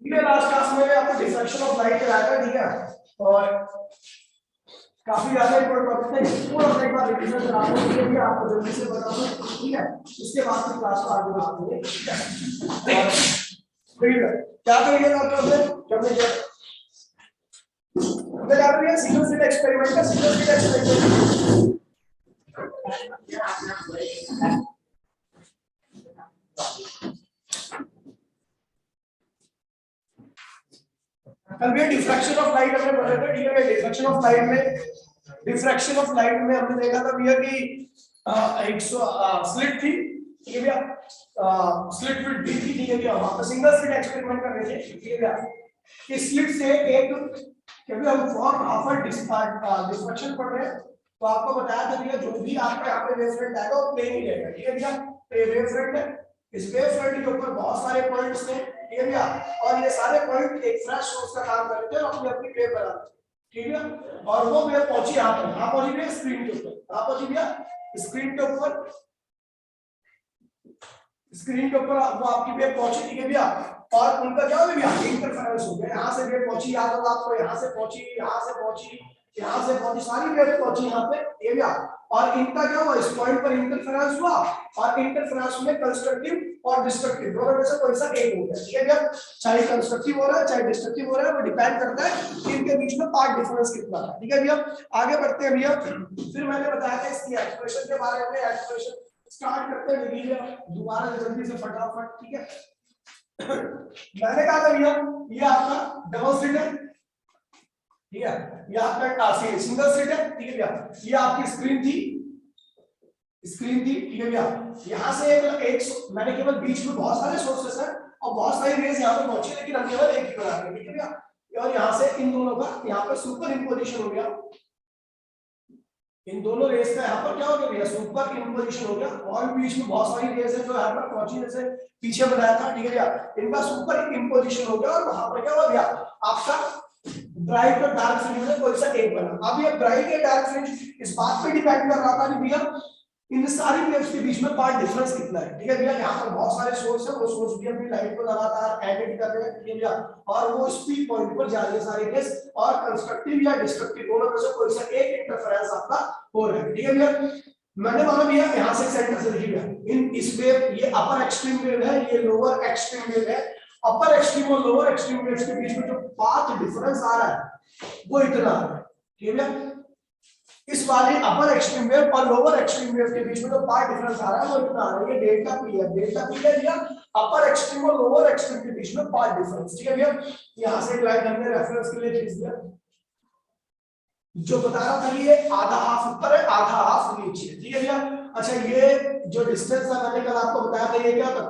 ठीक है, last class में आपको डिफ्रैक्शन ऑफ लाइट कराया था, ठीक है, और काफी ज्यादा इंपॉर्टेंट टॉपिक है। पूरा एक बार रिवीजन करा दूं, ये भी आपको जल्दी से बता दूं, ठीक है। उसके बाद फिर क्लास को आगे बढ़ाएंगे, ठीक है। और फिर क्या करेंगे डॉक्टर जब मैं क्या करेंगे सिंगल स्लिट एक्सपेरिमेंट का सिंगल स्लिट एक्सपेरिमेंट कल भी डिफ्रैक्शन ऑफ लाइट हमने पढ़ा था, ठीक है। डिफ्रैक्शन ऑफ लाइट में हमने देखा था भैया कि एक स्लिट थी, ठीक है भैया, स्लिट विद डी थी, ठीक है भैया। वहां पर सिंगल स्लिट एक्सपेरिमेंट कर रहे थे, ठीक है भैया। कि स्लिट से एक क्योंकि हम फॉर्म ऑफर डिफ्रैक्शन पढ़ रहे हैं, तो आपको बताया था भैया जो भी आपका यहाँ पे वेवफ्रंट आएगा वो प्लेन ही रहेगा, ठीक है भैया। तो ये वेवफ्रंट है, इस वेवफ्रंट के ऊपर बहुत सारे पॉइंट्स हैं, ठीक है भैया। और ये सारे पॉइंट एक फ्रेश सोर्स का काम करते हैं और अपनी अपनी वेव बनाते हैं, ठीक है। और वो वेव पहुंची यहाँ पर, यहाँ पहुंची भैया स्क्रीन के ऊपर, यहाँ पहुंची भैया स्क्रीन के ऊपर, स्क्रीन के ऊपर वो आपकी वेव पहुंची, ठीक है भैया। और उनका क्या हो गया इंटरफेरेंस हो गया, यहाँ से वेव पहुंची, याद होगा आपको, यहाँ से पहुंची, यहाँ से पहुंची, यहाँ से पहुंची, सारी वेव पहुंची यहाँ पे, ये भैया। और इनका क्या हुआ, इस पॉइंट पर इंटरफेरेंस हुआ, और इंटरफेरेंस में कंस्ट्रक्टिव और डिस्ट्रक्टिव दोनों में से कोई सा एक हो गया, ठीक है भैया। चाहे कंस्ट्रक्टिव हो रहा है चाहे डिस्ट्रक्टिव हो रहा है, वो डिपेंड करता है कि इनके बीच में पार्ट डिफरेंस कितना है, ठीक है भैया। आगे बढ़ते हैं भैया। फिर मैंने बताया था इसकी एक्सप्रेशन के बारे में, एक्सप्रेशन स्टार्ट करते हैं भैया दोबारा जल्दी से फटाफट, ठीक है। मैंने कहा था भैया ये आपका डबल स्लिट है, ठीक है। ये आपका सिंगल स्लिट है, ठीक है भैया। ये आपकी स्क्रीन थी, ठीक है भैया। यहाँ से एक मैंने केवल बीच में बहुत सारे सोर्सेस हैं और बहुत सारी रेज यहाँ पे पहुंची, लेकिन हम केवल एक ही बना रहे हैं, ठीक है भैया। और यहाँ से इन दोनों का यहाँ पर सुपर इंपोजिशन हो गया, इन दोनों रेस का यहाँ पर क्या हो गया भैया सुपर इंपोजिशन हो गया। और बीच में बहुत सारी रेस है जो यहाँ पर पहुंची, जैसे पीछे बनाया था, ठीक है भैया। इनका सुपर इंपोजिशन हो गया और वहां पर क्या हो गया आपका ब्राइट और डार्क फ्रिंज में कोई सा एक बना। अब ये ब्राइट या डार्क फ्रिंज इस बात पे डिपेंड कर रहा था कि भैया इन सारी वेव्स के बीच में पार्ट डिफरेंस कितना है, ठीक है भैया। यहाँ पर बहुत सारे सोर्स है, वो सोर्स भी अपनी लाइट को लगातार एडिट कर रहे हैं, ठीक है भैया। और वो स्पीड पॉइंट पर जा रही है सारी वेव्स, और कंस्ट्रक्टिव या डिस्ट्रक्टिव दोनों में से कोई सा एक इंटरफेरेंस आपका हो रहा है, ठीक है भैया। मैंने माना भैया यहाँ से सेंटर से देखिएगा इन इस वेव, ये अपर एक्सट्रीम वेव है, ये लोअर एक्सट्रीम वेव है। अपर एक्सट्रीम और लोअर एक्सट्रीम वेव्स के बीच में जो पाथ डिफरेंस आ रहा है वो इतना आ रहा है, ठीक है भैया। इस वाले अपर एक्सट्रीम वेव और लोअर एक्सट्रीम वेव के बीच में जो पार्ट डिफरेंस आ रहा है वो इतना आ रहा है, ये डेल्टा पी है। डेल्टा पी है भैया अपर एक्सट्रीम और लोअर एक्सट्रीम के बीच में पार्ट डिफरेंस, ठीक है भैया। यहाँ से एक लाइन हमने रेफरेंस के लिए खींच दिया, जो बता रहा था ये आधा हाफ ऊपर है आधा हाफ नीचे, ठीक है भैया। अच्छा ये जो डिस्टेंस था मैंने कल आपको बताया था, ये क्या था,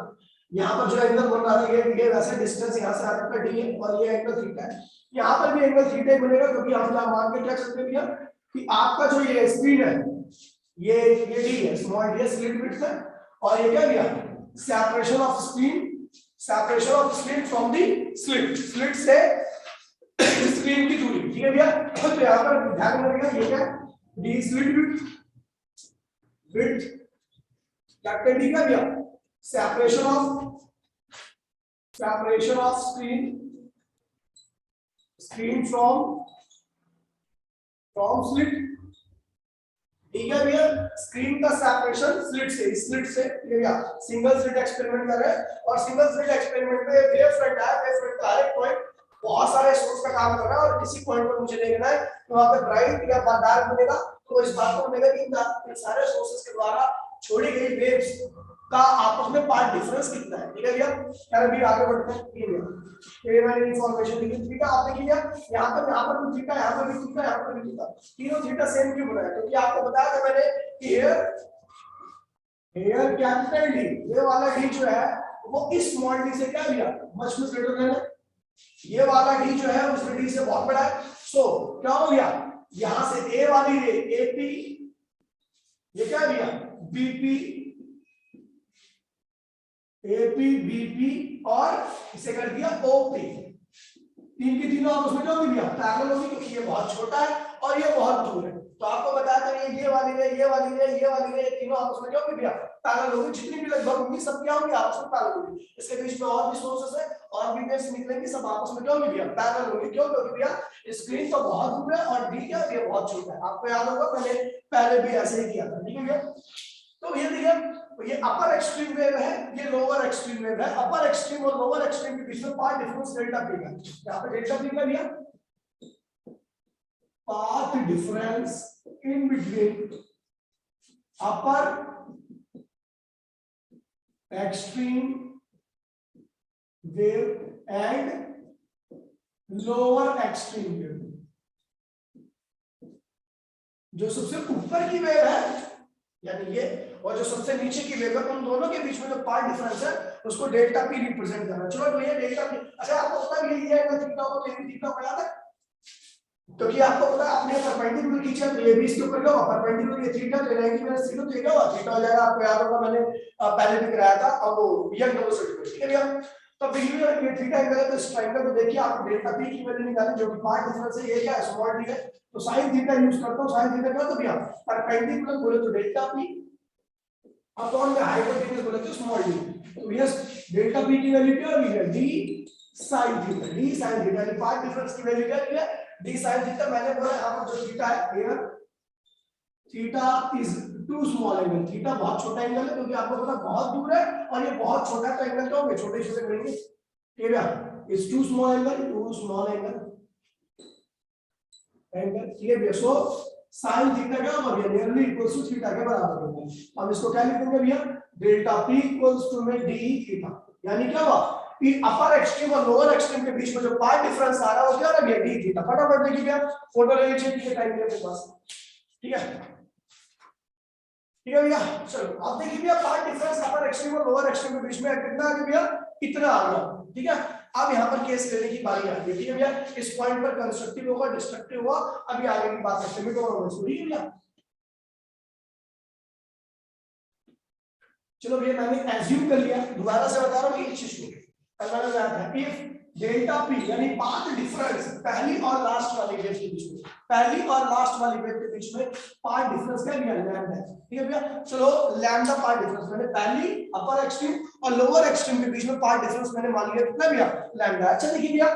यहाँ पर जो एंगल बन रहा था ये वैसे डिस्टेंस यहाँ से आगे का डी है और ये एंगल थीटा है। यहाँ पर भी एंगल थीटा ही बनेगा, क्योंकि हम यहाँ मान के क्या चलते हैं भैया कि आपका जो ये स्पीड है ये डी है, स्मॉल डी स्लिट विड्थ है, और ये क्या भैया separation of screen from the slit से स्क्रीन की दूरी, ठीक है भैया। तो यहाँ पर ध्यान रखिएगा ये क्या D slit width capital D का भैया separation of screen from slit, ठीक है भैया। स्क्रीन का सेपरेशन स्लिट से, ठीक है भैया। सिंगल स्लिट एक्सपेरिमेंट कर रहे हैं और सिंगल स्लिट एक्सपेरिमेंट में वेव फ्रंट है, वेव फ्रंट का हर एक पॉइंट बहुत सारे सोर्स का काम कर रहा है, और किसी पॉइंट पर मुझे देखना है तो वहां पे ब्राइट या डार्क बनेगा, तो इस बात को बनेगा कि इन सारे सोर्सेस के द्वारा छोड़ी गई वेव्स का आपस में पार्ट डिफरेंस कितना है, ठीक है भैया। चलो भी आगे बढ़ते हैं। ये मैंने इंफॉर्मेशन लिखी थीटा आप देखिए यहाँ पर भी थीटा, यहाँ पर भी थीटा, यहाँ पर भी थीटा, तीनों थीटा सेम क्यों बनाया, क्योंकि आपको बताया था मैंने कि हियर कैपिटल डी, ये वाला डी जो है वो इस स्मॉल डी से क्या भैया मच ग्रेटर देन है, ये वाला डी जो है उस डी से बहुत बड़ा है। सो क्या हो गया यहां से ए वाली रे एपी, ये क्या भैया बीपी, एपी बीपी और इसे कर दिया ओपी, तीन की तीनों आपस में क्या होगी भैया पैरेलल होगी, क्योंकि ये बहुत छोटा है और ये बहुत दूर है। तो आपको बताया था ये वाली रे ये वाली रे ये वाली रे तीनों आपस में क्या होगी भैया पैरेलल होगी, जितनी भी लगभग होंगी सब क्या होंगी आपस में पैरेलल होगी। इसके बीच में और भी सोर्सेस है और भी वेव्स निकलेंगी, सब आपस में क्या होंगी भैया, पैरेलल होंगी। क्यों? क्योंकि भैया स्क्रीन तो बहुत दूर है और डी क्या है, बहुत छोटा है। आपको याद होगा मैंने पहले भी ऐसे ही किया था, ठीक है भैया। तो ये देखिए, ये अपर एक्सट्रीम वेव है, ये लोअर एक्सट्रीम वेव है। अपर एक्सट्रीम और लोअर एक्सट्रीम के बीच में पाथ डिफरेंस डेल्टा पी है। यहाँ पे डेल्टा पी का भैया path difference in between upper extreme wave and lower extreme wave। जो सबसे ऊपर की वेव है यानी ये, और जो सबसे नीचे की वेव है, उन दोनों के बीच में जो पाथ डिफरेंस है उसको डेल्टा पी रिप्रेजेंट करना। चलो भैया डेल्टा पी, अच्छा आपको पता है ये एंगल थीटा होगा, तो ये थीटा होगा, याद है? क्योंकि आपको पता है आपने परपेंडिकुलर खींचा तो ये भी इसके ऊपर क्या होगा, परपेंडिकुलर ये थीटा ले लेंगे मैंने सीधे तो ये क्या होगा, थीटा हो जाएगा। आपको याद होगा मैंने पहले भी कराया था, और वो यंग डबल स्लिट, ठीक है भैया। तो बिल्कुल ये थीटा एंगल है, तो इस ट्रायंगल को देखिए आप डेल्टा पी की वैल्यू निकालें, जो कि पाथ डिफरेंस है, ये क्या है, स्मॉल डी है। तो sin थीटा यूज करता हूं, sin थीटा क्या, तो भैया परपेंडिकुलर बोले तो डेल्टा पी अपॉन में हाइपोटेन्यूज बोले तो स्मॉल डी। तो यस डेल्टा पी की वैल्यू क्या होगी, D sin theta. D sin theta यानी पाथ डिफरेंस की वैल्यू क्या है, डी sin थीटा। मैंने बोला यहां पर जो थीटा है, here theta is to small angle. Theta बहुत छोटा एंगल है, क्योंकि आपको पता बहुत दूर है और ये बहुत छोटा, तो एंगल क्या होंगे, छोटे छोटे बनेंगे, ठीक है भैया। Is to small angle, to small angle ये भैया। सो sin थीटा क्या होगा भैया, नियरली इक्वल्स टू थीटा के बराबर होगा। हम इसको क्या लिख देंगे भैया, डेल्टा p इक्वल्स टू में डी थीटा। यानी क्या हुआ कि अपर एक्सट्रीम और लोअर एक्सट्रीम के बीच में जो पाथ डिफरेंस आ रहा है वो क्या है, डी थीटा। फटाफट देखिए भैया, फोटो ले लीजिए, ठीक है, टाइम मेरे पास, ठीक है, ठीक है भैया। चलो अब देखिए भैया, पाथ डिफरेंस अपर एक्सट्रीम और लोअर एक्सट्रीम के बीच में कितना आ गया भैया, इतना आ गया, ठीक है। अब यहाँ पर केस लेने की बारी आती है, ठीक है भैया। इस पॉइंट पर कंस्ट्रक्टिव होगा, डिस्ट्रक्टिव होगा, अभी आगे की बात करते हैं, ठीक है भैया। चलो भैया मैंने एज्यूम कर लिया, दोबारा से बता रहा हूँ, इफ डेल्टा पी यानी पाथ डिफरेंस पहली और लास्ट वाली वेव के बीच में, पहली और लास्ट वाली वेव के बीच में पाथ डिफरेंस क्या है, लैम्डा है, ठीक है भैया। चलो लैम्डा पाथ डिफरेंस मैंने पहली अपर एक्सट्रीम और लोअर एक्सट्रीम के बीच में पाथ डिफरेंस मैंने मान लिया कितना भैया, लैम्डा। अच्छा देखिए भैया,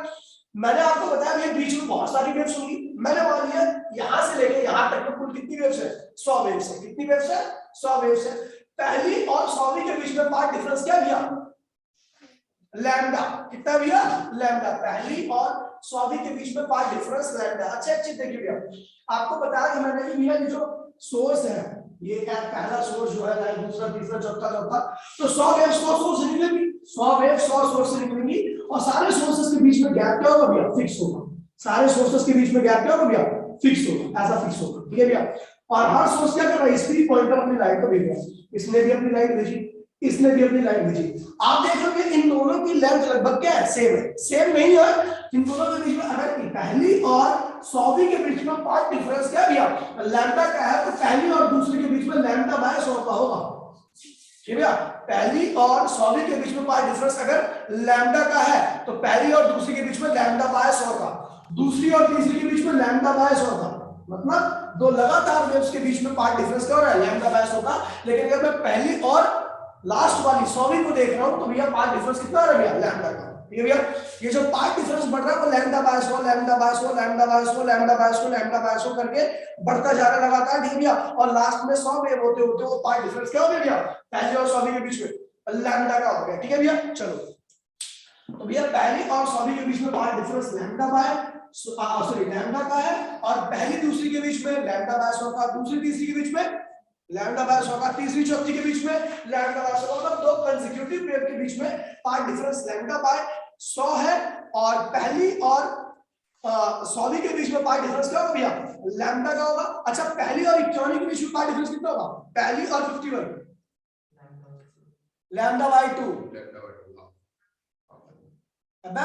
मैंने आपको बताया भैया बीच में बहुत सारी वेव्स होंगी, मैंने मान लिया यहां से लेके यहां तक तो कुल कितनी वेव्स है, 100 वेव्स है। कितनी वेव्स है, 100 वेव्स है। पहली और 100वीं के बीच में पाथ डिफरेंस क्या भैया, लैम्डा। कितना भैया, लैम्डा। पहली और 100वीं के बीच में पाथ डिफरेंस लैम्डा। अच्छा अच्छी देखिए भैया, आपको बताया कि मैंने कि भैया ये जो सोर्स है, ये क्या पहला सोर्स जो है, दूसरा तीसरा चौथा चौथा, तो 100 वेव 100 सोर्स से निकलेंगी, 100 वेव 100 सोर्स से निकलेंगी, और सारे सोर्सेस के बीच में गैप क्या होगा भैया, फिक्स होगा। सारे सोर्सेस के बीच में गैप क्या होगा भैया, फिक्स होगा, ऐसा फिक्स होगा, ठीक है भैया। और हर सोर्स क्या कर रहा है, स्पीड पॉइंटर अपनी लाइट को भेज रहा है, इसने भी अपनी लाइट भेजी, इसने भी अपनी लाइट भेजी। आप देख लोगे इन दोनों की लेंथ लगभग क्या है, सेम है, सेम नहीं है। इन दोनों के बीच में अगर पहली और 100वीं के बीच में पाथ डिफरेंस क्या भैया, लैम्डा का है, तो पहली और दूसरी के बीच में लैम्डा बाय 100 का होगा, ठीक है। पहली और 100वीं के बीच में पाथ डिफरेंस अगर लैम्डा का है, तो पहली और दूसरी के बीच में लैम्डा बाय 100 का, दूसरी और तीसरी के बीच में लैम्डा बाय 100 का, मतलब दो लगातार वेव्स के बीच में पाथ डिफरेंस क्या हो रहा है, लैम्डा बाय 100 का। लेकिन अगर मैं पहली और लास्ट वाली 100वीं को देख रहा हूं, तो भैया पाथ डिफरेंस कितना आ रहा है भैया, लैम्डा का। ये भैया ये जो पाथ डिफरेंस बढ़ रहा है वो lambda by 100, lambda by 100, lambda by 100, lambda by 100, lambda by 100 करके बढ़ता जा रहा है लगातार, ठीक है भैया। और लास्ट में 100 वेव होते होते वो पाथ डिफरेंस क्या हो गया भैया, पहली और 100वीं के बीच में लैम्डा का हो गया, ठीक है भैया। चलो तो भैया पहली और 100वीं के बीच में path difference lambda by sorry lambda का है, और पहली दूसरी के बीच में लैम्डा बाय 100 का, दूसरी तीसरी के बीच में लैम्डा बाय 100 का, तीसरी चौथी के बीच में लैम्डा बाय 100 का, मतलब दो कंसेक्यूटिव वेव के बीच में पाथ डिफरेंस लैम्डा बाय 100 है। और पहली और 100वीं के बीच में पाथ डिफरेंस क्या होगा भैया, लैम्डा का होगा। अच्छा पहली और 51 के बीच में पाथ डिफरेंस कितना होगा, पहली और 51 लैम्डा बाय 2। अब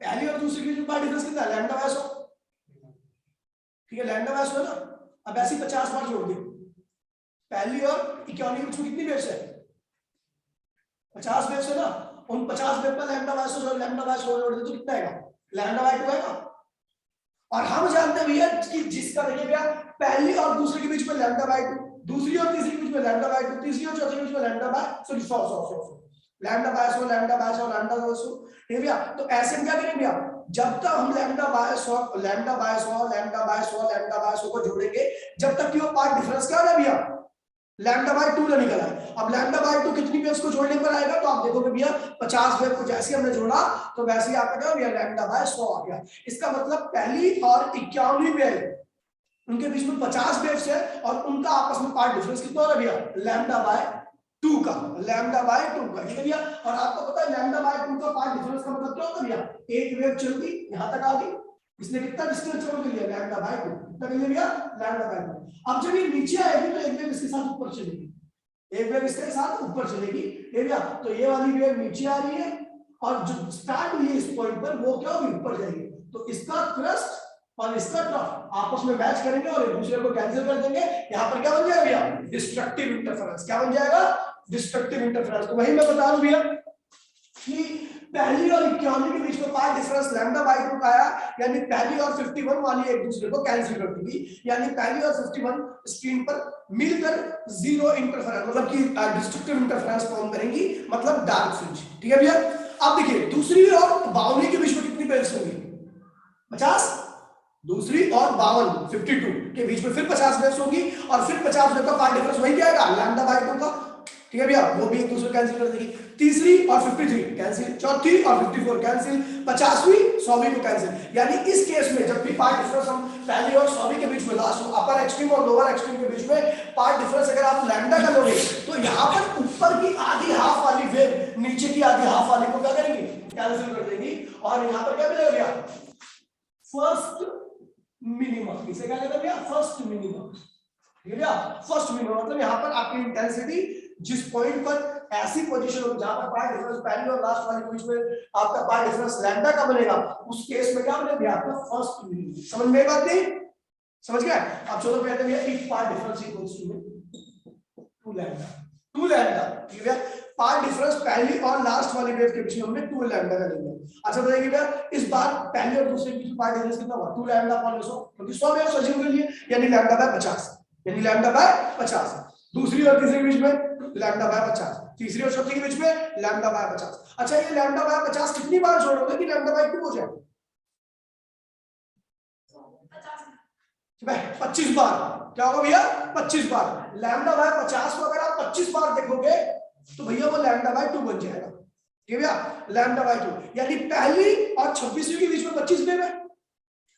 पहली और दूसरी के बीच में पाथ डिफरेंस कितना है, लैम्डा बाय 100, ठीक है, लैम्डा बाय 100 ना। अब ऐसी 50 बार जोड़ दिए, पहली और 51 के बीच में कितनी वेव्स है, 50 वेव्स है ना। उन 50 वेव पर लैम्डा बाय 100 जो लैम्डा बाय 100 जोड़ दे तो कितना आएगा, लैम्डा बाय 2 आएगा। और हम जानते हैं भैया कि जिसका देखिए भैया पहली और दूसरी के बीच में लैम्डा बाय 2, दूसरी और तीसरी के बीच में लैम्डा बाय 2, तीसरी और चौथी के बीच में lambda by 100 100 100 lambda by 100 lambda by 100 lambda by 100, ठीक है भैया। तो ऐसे में क्या करेंगे भैया, जब तक हम lambda by 100 lambda by 100 lambda by 100 lambda by 100 को जोड़ेंगे, जब तक कि वो पार्ट डिफरेंस क्या हो रहा है भैया, लैम्डा बाय 2 ना निकल आए। अब लैम्डा बाय 2 कितनी वेव्स को जोड़ने पर आएगा, तो आप देखोगे भैया 50 वेव को जैसे हमने जोड़ा तो वैसे ही आपका क्या हो गया, लैम्डा बाय 100 आ गया। इसका मतलब पहली और 51वीं वेव उनके बीच में 50 वेव्स है और उनका आपस में पार्ट डिफरेंस कितना हो रहा है भैया, लैम्डा बाय 2 का, लैम्डा बाय 2 का, ठीक है भैया। और आपको पता है लैम्डा बाय 2 का पार्ट डिफरेंस का मतलब क्या होता है भैया, एक वेव चल गई यहां तक आ गई, इसने कितना डिस्टेंस कवर कर लिया, लैम्डा बाय 2, कितना कर लिया भैया, लैम्डा बाय 2। अब जब ये नीचे आएगी तो एक वेव इसके साथ ऊपर चलेगी, एक वेव इसके साथ ऊपर चलेगी, ठीक है भैया। तो ये वाली वेव नीचे आ रही है और जो स्टार्ट हुई है इस पॉइंट पर वो क्या होगी, ऊपर जाएगी। तो इसका थ्रस्ट और इसका ट्रफ आपस में मैच करेंगे और एक दूसरे को कैंसिल कर देंगे। यहां पर क्या बन जाएगा भैया, डिस्ट्रक्टिव इंटरफेरेंस। क्या बन जाएगा, डिस्ट्रक्टिव इंटरफेरेंस। तो वही मैं बता रहा हूं भैया कि पहली और 51 के बीच में पार्ट डिफरेंस लैम्डा बाय 2 का आया, यानी पहली और 51 वाली एक दूसरे को कैंसिल कर देंगी, यानी पहली और 51 स्क्रीन पर मिलकर जीरो इंटरफेरेंस मतलब कि डिस्ट्रक्टिव इंटरफेरेंस फॉर्म करेंगी, मतलब डार्क फ्रिंज, ठीक है भैया। अब देखिए दूसरी और 52 के बीच में कितनी वेव्स होंगी, 50, दूसरी और 52 52 के बीच में फिर 50 वेव्स होगी और फिर 50 वेव का पार्ट डिफरेंस वही क्या आएगा, लैम्डा बाय 2 का, ठीक है भैया। वो भी एक दूसरे कैंसिल कर देगी। तीसरी और 53 कैंसिल, चौथी और 54 कैंसिल, 50वीं 100वीं को कैंसिल। यानी इस केस में जब भी पार्ट डिफरेंस हम पहली और 100वीं के बीच में, लास्ट अपर एक्सट्रीम और लोअर एक्सट्रीम के बीच में पार्ट डिफरेंस अगर आप लैम्डा का लोगे तो यहां पर ऊपर की आधी हाफ वाली वेव नीचे की आधी हाफ वाली को क्या करेंगी, कैंसिल कर देगी। और यहां पर क्या मिलेगा भैया, फर्स्ट मिनिमम। इसे क्या कहते हैं भैया, फर्स्ट मिनिमम, ठीक है भैया। फर्स्ट मिनिमम मतलब यहां पर आपकी इंटेंसिटी जिस पॉइंट पर ऐसी पोजीशन होगी जहां पर पार्ट डिफरेंस पहली और लास्ट वाले के बीच में आपका पार्ट डिफरेंस लैम्डा का बनेगा, उस केस में क्या बनेगा आपका फर्स्ट मिनिमम। समझ में बात नहीं, समझ गए। अब चलो कहते हैं if path difference equals to lambda, to lambda, ठीक है। पार्ट डिफरेंस पहली और लास्ट वाली वेव के बीच में हमने 2 लैम्डा का लिया। अच्छा बताइए भैया इस बार पहले और दूसरे के बीच पार्ट डिफरेंस कितना हुआ, 2 लैम्डा अपॉन 100, क्योंकि 100 वेव्स अज्यूम कर लिए, यानी लैम्डा बाय 50, यानी लैम्डा बाय 50। दूसरी और तीसरे के बीच में लैम्डा बाय 50, तीसरी और चौथी के बीच में लैम्डा बाय 50। अच्छा ये लैम्डा बाय 50 कितनी बार जोड़ोगे कि लैम्डा बाय 2 हो जाए, 25 बार। क्या होगा भैया, 25 बार। लैम्डा बाय 50 को अगर आप 25 बार देखोगे तो भैया वो लैम्डा बाय 2 बन जाएगा, ठीक है भैया, लैम्डा बाय 2। यानी पहली और 26वीं के बीच में 25 वेव है,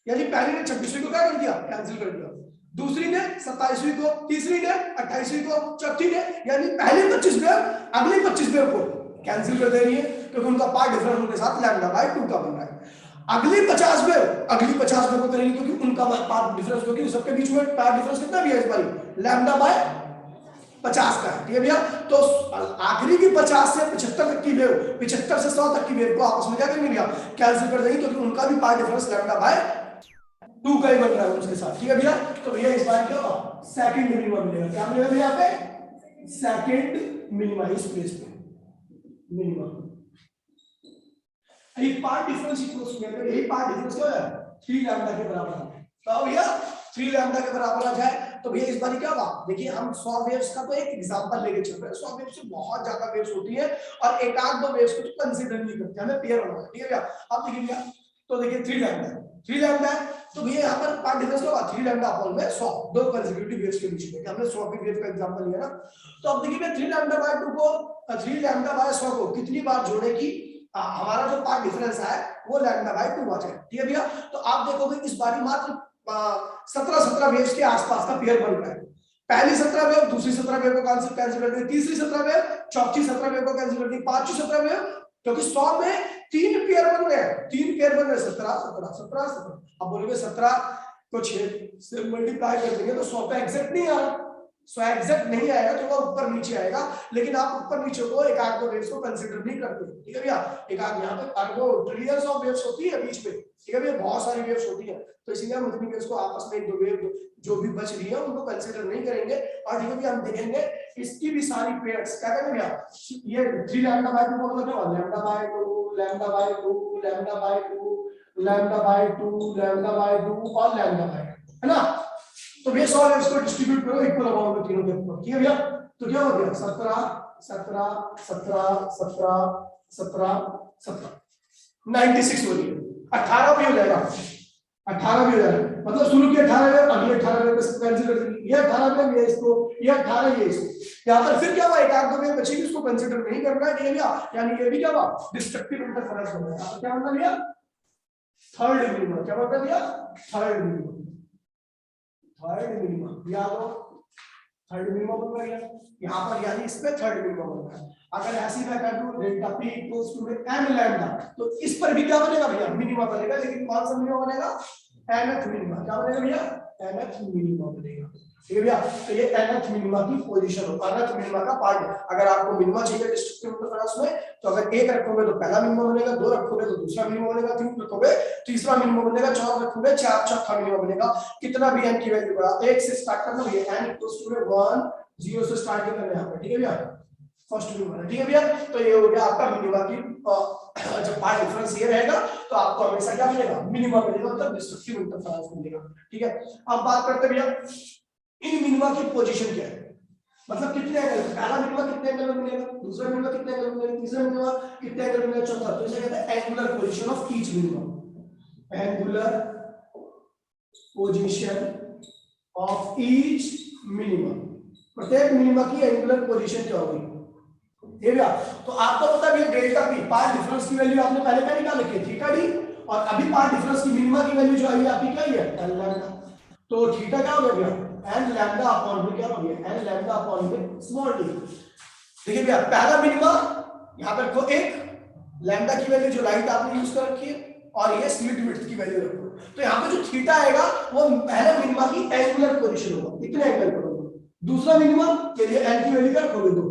यानी पहली ने 26वीं को क्या कर दिया, कैंसिल कर दिया, दूसरी ने 27वीं को, तीसरी ने 28वीं को, चौथी ने, यानी पहली 25 वेव अगली 25 वेव को कैंसिल कर दे रही है क्योंकि उनका पार्ट डिफरेंस उनके साथ लैम्डा बाय 2 का बन रहा है। अगली 50 वेव अगली 50 वेव को करेंगे क्योंकि उनका पार्ट डिफरेंस, क्योंकि सबके बीच में पार्ट डिफरेंस कितना भी है इस बार, लैम्डा बाय 50 का है, ठीक है भैया। तो आखिरी की 50 से 75 तक की वेव, 75 से 100 तक की वेव को आपस में क्या करेंगे भैया, कैंसिल कर देंगे क्योंकि उनका भी पार्ट डिफरेंस लैम्डा बाय 2 का ही बन रहा है उसके साथ, ठीक है भैया। तो भैया इस बार क्या होगा, सेकंड मिनिमम मिलेगा। क्या मिलेगा भैया यहाँ पे, सेकंड मिनिमा, इस प्लेस पे मिनिमम। एक पार्ट डिफरेंस इक्वल्स टू, अगर यही पार्ट डिफरेंस क्या है 3 लैम्डा के बराबर आ जाए, तो भैया 3 लैम्डा के बराबर आ जाए तो भैया इस बार क्या होगा, देखिए हम 100 वेव्स का तो एक एग्जांपल लेके चल रहे हैं, 100 वेव्स से बहुत ज्यादा वेव्स होती है और एक आध दो वेव्स को तो कंसीडर नहीं करते, हमें पेयर बनाना है, ठीक है भैया। अब देखिए भैया, तो देखिए 3 लैम्डा, 3 लैम्डा है तो भैया यहाँ पर पार्ट डिफरेंस क्या होगा, 3 लैम्डा अपॉन में 100, दो कंसेक्यूटिव वेव्स के बीच में, हमने 100 की वेव का एग्जांपल लिया ना। तो अब देखिए 3 लैम्डा बाय 2 को 3 लैम्डा बाय 100 को कितनी बार जोड़े कि हमारा जो पार्ट डिफरेंस है वो लैम्डा बाय 2 आ जाए, ठीक है भैया। तो आप देखोगे इस बारी मात्र 17 वेव्स के आसपास का पेयर बन रहा है। पहली 17 वेव दूसरी 17 वेव को कैंसिल कर दी, तीसरी 17 वेव चौथी 17 वेव को कैंसिल कर दी, पांचवी 17 वेव, क्योंकि 100 में 3 पेयर बन रहे हैं, 3 पेयर बन रहे हैं, 17 17 17 17। अब बोलोगे 17 को 6 से मल्टीप्लाई कर देंगे तो 100 पे एग्जैक्ट नहीं आ रहा, 100 एग्जैक्ट नहीं आएगा, तो वो ऊपर नीचे आएगा, लेकिन आप ऊपर नीचे को एक आध दो वेव्स को कंसीडर नहीं करते, ठीक है भैया। एक आध यहाँ पे अरबों ट्रिलियंस ऑफ वेव्स होती है बीच में, ठीक है भैया, बहुत सारी वेव्स होती है, तो इसीलिए हम उतनी वेव्स को आपस में एक दो वेव जो भी बच रही है उनको कंसीडर नहीं करेंगे। और ठीक है भैया, हम देखेंगे इसकी भी सारी पेयर्स क्या करेंगे भैया, ये 3 लैम्डा बाय 2 का मतलब क्या, lambda by 2 lambda by 2 lambda by 2 lambda by 2 lambda by 2 और लैम्डा बाय 2, है ना। तो भैया 100 वेव्स को डिस्ट्रीब्यूट करो इक्वल अमाउंट में तीनों के ऊपर, ठीक है भैया। तो क्या हो गया 17 17 17 17 17 17 96 हो रही है। 18 भी हो जाएगा, 18 भी हो जाएगा। मतलब शुरू की 18 है, अगले 18 में कैंसिल कर देंगे। ये 18 में ये इसको, ये 18 ये इसको। यहाँ पर फिर क्या हुआ, एक आध दो में बचेगी, उसको कंसीडर नहीं करना है, ठीक है भैया। यानी ये भी क्या हुआ, डिस्ट्रक्टिव इंटरफेरेंस हो गया। क्या बना दिया, थर्ड मिनिमम। क्या बना दिया, थर्ड मिनिमम। थर्ड मिनिमम याद हो, थर्ड मिनिमम बन गया यहाँ पर, यानी इस पे थर्ड मिनिमम बन गया। अगर ऐसी मैं कर दूं delta p equals to m lambda, तो इस पर भी क्या बनेगा भैया, मिनिमम बनेगा। लेकिन कौन सा मिनिमम बनेगा, nth मिनिमम। क्या बनेगा भैया, nth मिनिमम बनेगा, ठीक है भैया। तो ये nth मिनिमम की पोजीशन हो, nth मिनिमम का पार्ट। अगर आपको मिनिमम चाहिए डिस्ट्रक्टिव इंटरफेरेंस में, तो अगर एक रखोगे तो पहला मिनिमम बनेगा, दो रखोगे तो दूसरा मिनिमम बनेगा, तीन रखोगे तीसरा मिनिमम बनेगा, चार रखोगे चार चौथा मिनिमम बनेगा। कितना भी n की वैल्यू बड़ा, एक से स्टार्ट करना भैया, n इक्वल्स टू 1 0 से स्टार्ट करना है यहाँ पे, ठीक है भैया, फर्स्ट मिनिमम, ठीक है भैया। तो ये हो गया आपका मिनिमम की, जब पार्ट डिफरेंस ये रहेगा तो आपको हमेशा क्या मिलेगा, मिनिमम मिलेगा, मतलब डिस्ट्रक्टिव इंटरफेरेंस मिलेगा, ठीक है। अब बात करते हैं भैया इन मिनिमा की पोजीशन क्या है, मतलब कितने एंगल, पहला मिनिमा कितने एंगल में मिलेगा, दूसरा मिनिमा कितने एंगल में मिलेगा, तीसरा मिनिमा कितने एंगल में मिलेगा, चौथा। तो इसे कहते हैं angular position of each minimum. Angular position of each minimum, प्रत्येक मिनिमा की एंगुलर पोजीशन क्या होगी, ये भैया। तो आपको पता है डेल्टा पी, पार्ट डिफरेंस की वैल्यू आपने पहले क्या निकाल रखी है, थीटा डी, और अभी पार्ट डिफरेंस की मिनिमा की वैल्यू जो आई है आपकी क्या है, एल लैम्डा। तो थीटा क्या हो गया भैया, एन लैम्डा अपॉन में क्या हो गया, एन लैम्डा अपॉन में स्मॉल डी। देखिए भैया पहला मिनिमा यहां पर रखो एक, लैम्डा की वैल्यू जो लाइट आपने यूज कर रखी है, और ये स्लिट विड्थ की वैल्यू रखो। तो यहाँ पे जो थीटा आएगा वो पहले मिनिमा की एंगुलर पोजीशन होगा, इतने एंगल पर होगा। दूसरा मिनिमा के लिए एन की वैल्यू क्या रखोगे, दो,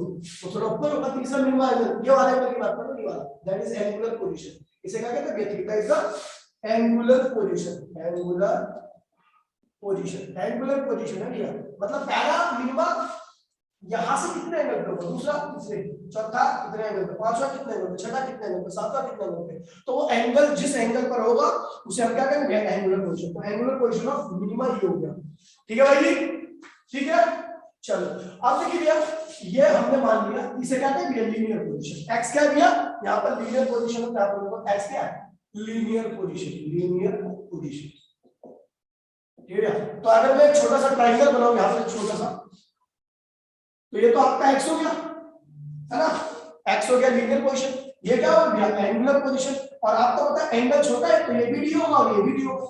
तो थोड़ा ऊपर होगा। तीसरा मिनिमा ये वाला एंगल की बात करो, ये वाला, दैट इज एंगुलर पोजीशन। इसे क्या कहते हैं, theta is the angular position. Angular position, angular position है भैया, मतलब पहला मिनिमा यहां से कितने एंगल पे होगा, दूसरा तीसरे चौथा कितने एंगल पे, पांचवा कितने एंगल पे, छठा कितने एंगल पे, सातवां कितने एंगल पे। तो वो एंगल जिस एंगल पर होगा उसे हम क्या कहेंगे, एंगुलर पोजीशन। तो एंगुलर पोजीशन ऑफ मिनिमा ये हो गया, ठीक है भाई जी, ठीक है। चलो अब देखिए भैया, ये हमने मान लिया, इसे कहते हैं लीनियर पोजीशन। एक्स क्या है भैया, यहाँ पर लीनियर पोजीशन होता है, एक्स क्या है, लीनियर पोजीशन, लीनियर पोजीशन, ठीक है। तो अगर मैं एक छोटा सा ट्रायंगल बनाऊं यहाँ पर, छोटा सा, तो ये तो आपका एक्स हो गया, है ना, एक्स हो गया लीनियर पोजीशन। ये क्या हो गया, एंगुलर पोजीशन। और आपको पता है एंगल छोटा है तो ये भी डी होगा और ये भी डी होगा,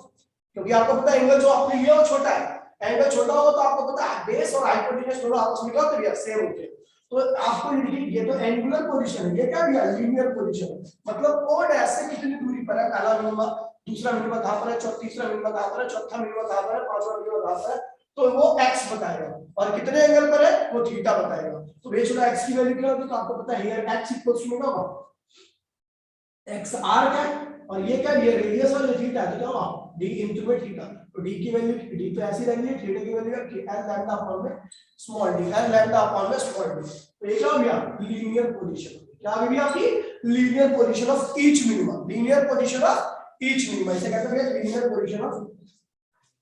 क्योंकि आपको पता है एंगल जो आपने लिया वो छोटा है। एंगल छोटा होगा तो आपको पता है बेस और हाइपोटेन्यूज दोनों आपस में क्या होते हैं, सेम होते हैं। तो आपको ये तो एंगुलर पोजीशन है, ये क्या है, लीनियर पोजीशन है। मतलब ओ डैश से कितनी दूरी पर है पहला मिनिमा, दूसरा मिनिमा कहां पर है, तीसरा मिनिमा कहां पर है, चौथा मिनिमा कहां पर है, पांचवा मिनिमा कहां पर है, तो वो x बताएगा। और कितने एंगल पर है वो थीटा बताएगा। तो बेशुदा x की वैल्यू क्या होगी, तो आपको पता है हियर x इक्वल्स टू क्या होगा, x r क्या है, और ये क्या है, रेडियस और ये थीटा है, तो क्या होगा d इनटू में थीटा। तो d की वैल्यू, d तो ऐसी रहेगी, थीटा की वैल्यू l लैम्डा अपॉन में small d, l lambda upon में स्मॉल d। तो ये क्या हो गया, लीनियर पोजीशन। क्या आ गई आपकी, linear position of each minima, linear position of each minima, इसे कहते हैं लीनियर पोजीशन ऑफ।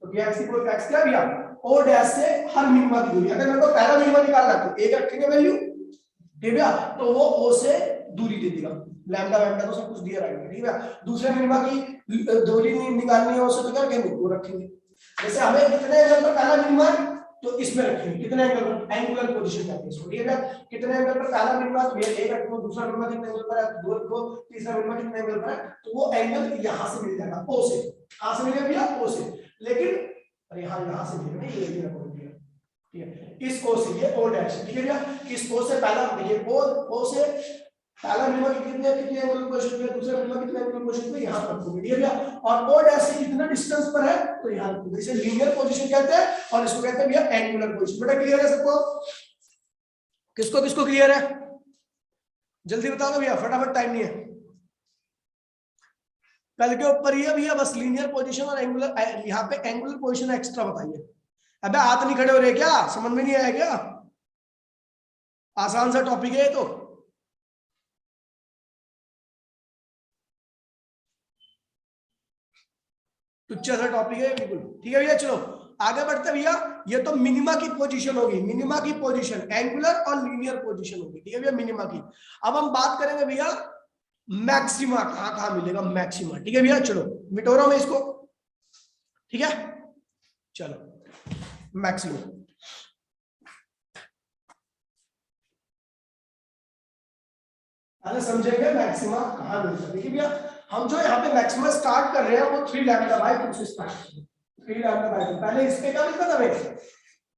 तो x इक्वल x क्या भैया, o डैश से हर मिनिमा की दूरी। अगर मेरे को पहला मिनिमा निकालना है तो एक रखेंगे वैल्यू, ठीक है, तो वो o से दूरी दे देगा, लैम्डा वैम्डा तो सब कुछ दिया रहेगा, ठीक है। दूसरे मिनिमा की दूरी निकालनी है उससे, तो क्या रखेंगे, वो रखेंगे। जैसे हमें कितने एंगल पर पहला मिनिमा है तो इसमें रखेंगे, कितने एंगल पर, एंगुलर पोजीशन कहते हैं इसको, ठीक है। कितने एंगल पर पहला मिनिमा, तो ये एक रखो, दूसरा मिनिमा कितने एंगल पर है, दो रखो, तीसरा मिनिमा कितने एंगल पर है, तो वो एंगल यहां से मिल जाएगा, o से। कहां से मिलेगा भैया, o से। लेकिन अरे यहां से मिलेगा, ये भी रखो, ठीक है, इस o से, ये o डैश, ठीक है भैया। इस o से पहला, ये o से पहला मिनिमा कितने कितने एंगल पर पोजीशन पे, दूसरा मिनिमा कितने एंगल पर पोजीशन पे, यहां पर रखोगे, ठीक है भैया। और o डैश से कितना डिस्टेंस पर है तो यहां रखोगे, इसे लीनियर पोजीशन कहते हैं, और इसको कहते हैं भैया एंगुलर पोजीशन। बेटा क्लियर है सबको, किसको किसको क्लियर है, जल्दी बता दो भैया, फटाफट, टाइम नहीं है। कल के ऊपर ही है भैया, बस लीनियर पोजीशन और एंगुलर, यहाँ पे एंगुलर पोजीशन एक्स्ट्रा बताइए। अबे हाथ नहीं खड़े हो रहे क्या, समझ में नहीं आया क्या, आसान सा टॉपिक है ये तो। तुच्छ सा टॉपिक है बिल्कुल, ठीक है भैया। चलो आगे बढ़ते भैया, ये तो मिनिमा की पोजीशन होगी, मिनिमा की पोजीशन एंगुलर और लीनियर पोजीशन होगी, ठीक है भैया, मिनिमा की। अब हम बात करेंगे भैया मैक्सिमा, कहां कहां मिलेगा मैक्सिमा, ठीक है भैया। चलो मिटो रहा हूं मैं इसको, ठीक है। चलो मैक्सिमा, पहले समझेंगे मैक्सिमा कहां मिलता है। देखिए भैया, हम जो यहाँ पे मैक्सिमा स्टार्ट कर रहे हैं वो 3 लैम्डा बाय 2 से स्टार्ट कर रहे हैं। 3 लैम्डा बाय 2, पहले इसमें क्या मिलता था हमें,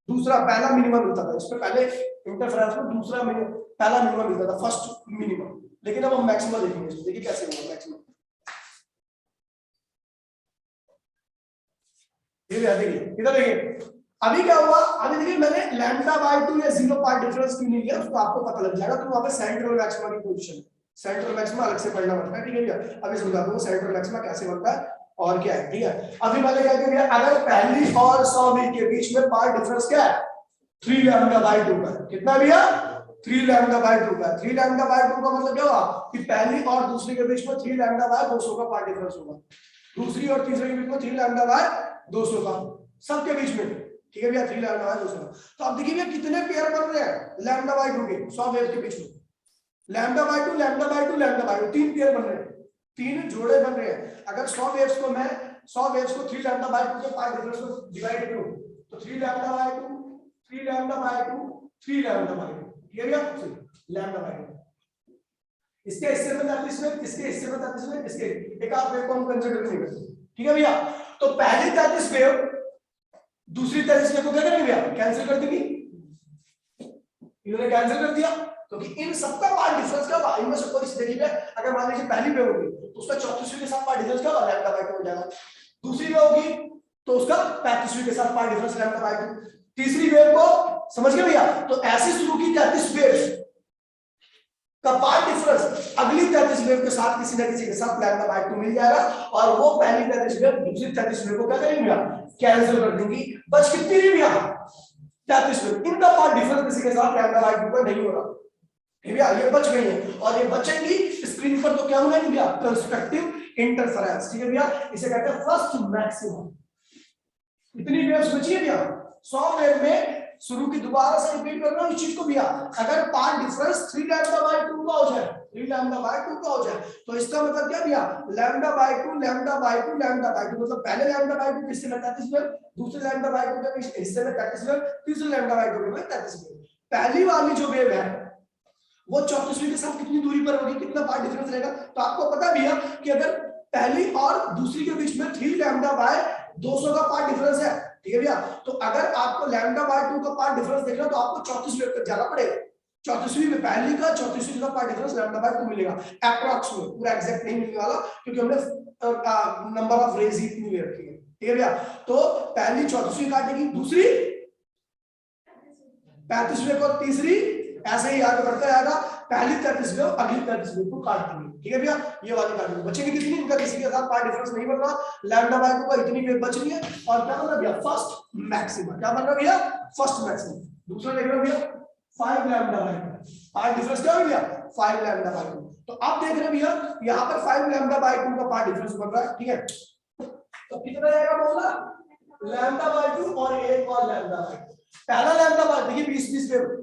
दूसरा पहला मिनिमम मिलता था, इसमें पहले इंटरफेरेंस में दूसरा मिनिमम, पहला मिनिमम मिलता था, फर्स्ट मिनिमम। लेकिन अब हम मैक्सिमा देखेंगे, इसमें देखिए कैसे होगा मैक्सिमा। ये देखिए इधर देखिए, अभी क्या हुआ, अभी देखिए मैंने लैम्डा बाय 2 या 0 पार्ट डिफरेंस क्यों नहीं लिया, उसको आपको पता लग जाएगा। तो वहां पे सेंट्रल मैक्सिमा की पोजीशन, सेंट्रल मैक्सिमा अलग से पढ़ना पड़ता है, ठीक है भैया। अभी समझाता हूं सेंट्रल मैक्सिमा कैसे बनता है और क्या है, ठीक है। अभी मैंने क्या किया, अगर पहली और 100 के बीच में पार्ट डिफरेंस क्या है, 3 लैम्डा बाय 2 का। कितना भैया, 3 लैम्डा बाय 2 का। 3 लैम्डा बाय 2 का मतलब क्या हुआ कि पहली और दूसरी के बीच में 3 लैम्डा बाय 200 का पार्ट डिफरेंस होगा, दूसरी और तीसरे के बीच में 3 लैम्डा बाय 200 का, सबके बीच में, ठीक है भैया, 3 लैम्डा बाय 200। तो अब देखिए भैया कितने पेयर बन रहे हैं लैम्डा बाय 2 के 100 वेव के बीच में, lambda by 2 lambda by 2 lambda by 2, 3 pair बन रहे हैं, 3 जोड़े बन रहे हैं। अगर 100 वेव्स को मैं 100 वेव्स को 3 लैम्डा बाय 2 के पार्ट डिफरेंस में डिवाइड करूं तो 3 lambda by 2 3 lambda by 2 3 lambda by 2, ठीक है भैया, लैम्डा बाय 2। इसके हिस्से में 33 वेव, इसके हिस्से में 33 वेव, इसके एक आप वेव को हम कंसीडर नहीं करते, ठीक है भैया। तो पहली 33 वेव दूसरी 33 वेव को क्या करेंगे भैया, कैंसिल कर देंगे, इन्होंने कैंसिल कर दिया, क्योंकि इन सबका पार्ट डिफरेंस क्या होगा, इनमें से कोई से देखिए, अगर मान लीजिए पहली वेव होगी तो उसका 34वीं के साथ पार्ट डिफरेंस क्या होगा, लैम्डा बाय 2 हो जाएगा। दूसरी वेव होगी तो उसका 35वीं के साथ पार्ट डिफरेंस लैम्डा बाय 2। तीसरी वेव को समझ गए भैया, तो ऐसी शुरू की 33 वेव का पार्ट डिफरेंस अगली 33 वेव के साथ किसी न किसी के साथ लैम्डा बाय 2 मिल जाएगा, और वो पहली 33 वेव दूसरी 33 वेव को क्या करेंगे, कैंसिल कर देंगी। बस कितनी भी भैया 33 वेव, इनका पार्ट डिफरेंस किसी के साथ लैम्डा बाय 2 का नहीं हो रहा, भैया ये बच गई है। और ये बचेंगी स्क्रीन पर तो क्या होगा भैया, कंस्ट्रक्टिव इंटरफेरेंस, ठीक है भैया, इसे कहते हैं फर्स्ट मैक्सिमम। इतनी वेव्स बची है भैया 100 वेव में, शुरू की दोबारा से रिपीट कर रहा हूं इस चीज को भैया। अगर पार्ट डिफरेंस 3 लैम्डा बाय 2 का हो जाए, 3 लैम्डा बाय 2 का हो जाए, तो इसका मतलब क्या भैया, lambda by 2 lambda by 2 lambda by 2, मतलब पहले लैम्डा बाय 2 के हिस्से में 33 वेव, दूसरे लैम्डा बाय 2 के हिस्से में 33 वेव, तीसरे लैम्डा बाय 2 में 33 वेव। पहली वाली जो वेव है वो 34वीं के साथ कितनी दूरी पर होगी, कितना पार्ट डिफरेंस रहेगा, तो आपको पता भैया कि अगर पहली और दूसरी के बीच में 3 लैम्डा बाय 200 का पार्ट डिफरेंस है, ठीक है भैया, तो अगर आपको लैम्डा बाय 2 का पार्ट डिफरेंस देखना तो आपको 34 वेव तक जाना पड़ेगा। 34वीं में पहली का 34वीं का पार्ट डिफरेंस लैम्डा बाय 2 मिलेगा अप्रॉक्स में, पूरा एग्जैक्ट नहीं मिलने वाला क्योंकि हमने नंबर ऑफ रेज ही इतनी ले रखी है, ठीक है भैया। तो पहली 34वीं काटेगी, दूसरी 35वें को, तीसरी ऐसे ही आगे बढ़ता जाएगा, पहली 33 वेव अगली 33 वेव को काट देंगे, ठीक है भैया, ये वाली काट देंगे। बचेगी कितनी, इनका किसी के साथ पार्ट डिफरेंस नहीं बन रहा, लैम्डा बाय 2 का इतनी वेव बच रही है, और क्या बन रहा भैया, फर्स्ट मैक्सिमा। क्या बन रहा भैया, फर्स्ट मैक्सिमा। दूसरा देख रहे हो भैया 5 लैम्डा बाय 2, पार्ट डिफरेंस क्या हो गया 5 लैम्डा बाय 2। तो अब देख रहे हैं भैया यहाँ पर 5 लैम्डा बाय 2 का पार्ट डिफरेंस बन रहा है, ठीक है। तो कितना जाएगा बोला, लैम्डा बाय 2 और एक और लैम्डा बाय 2। पहला लैम्डा बाय, देखिए 20-20 वेव,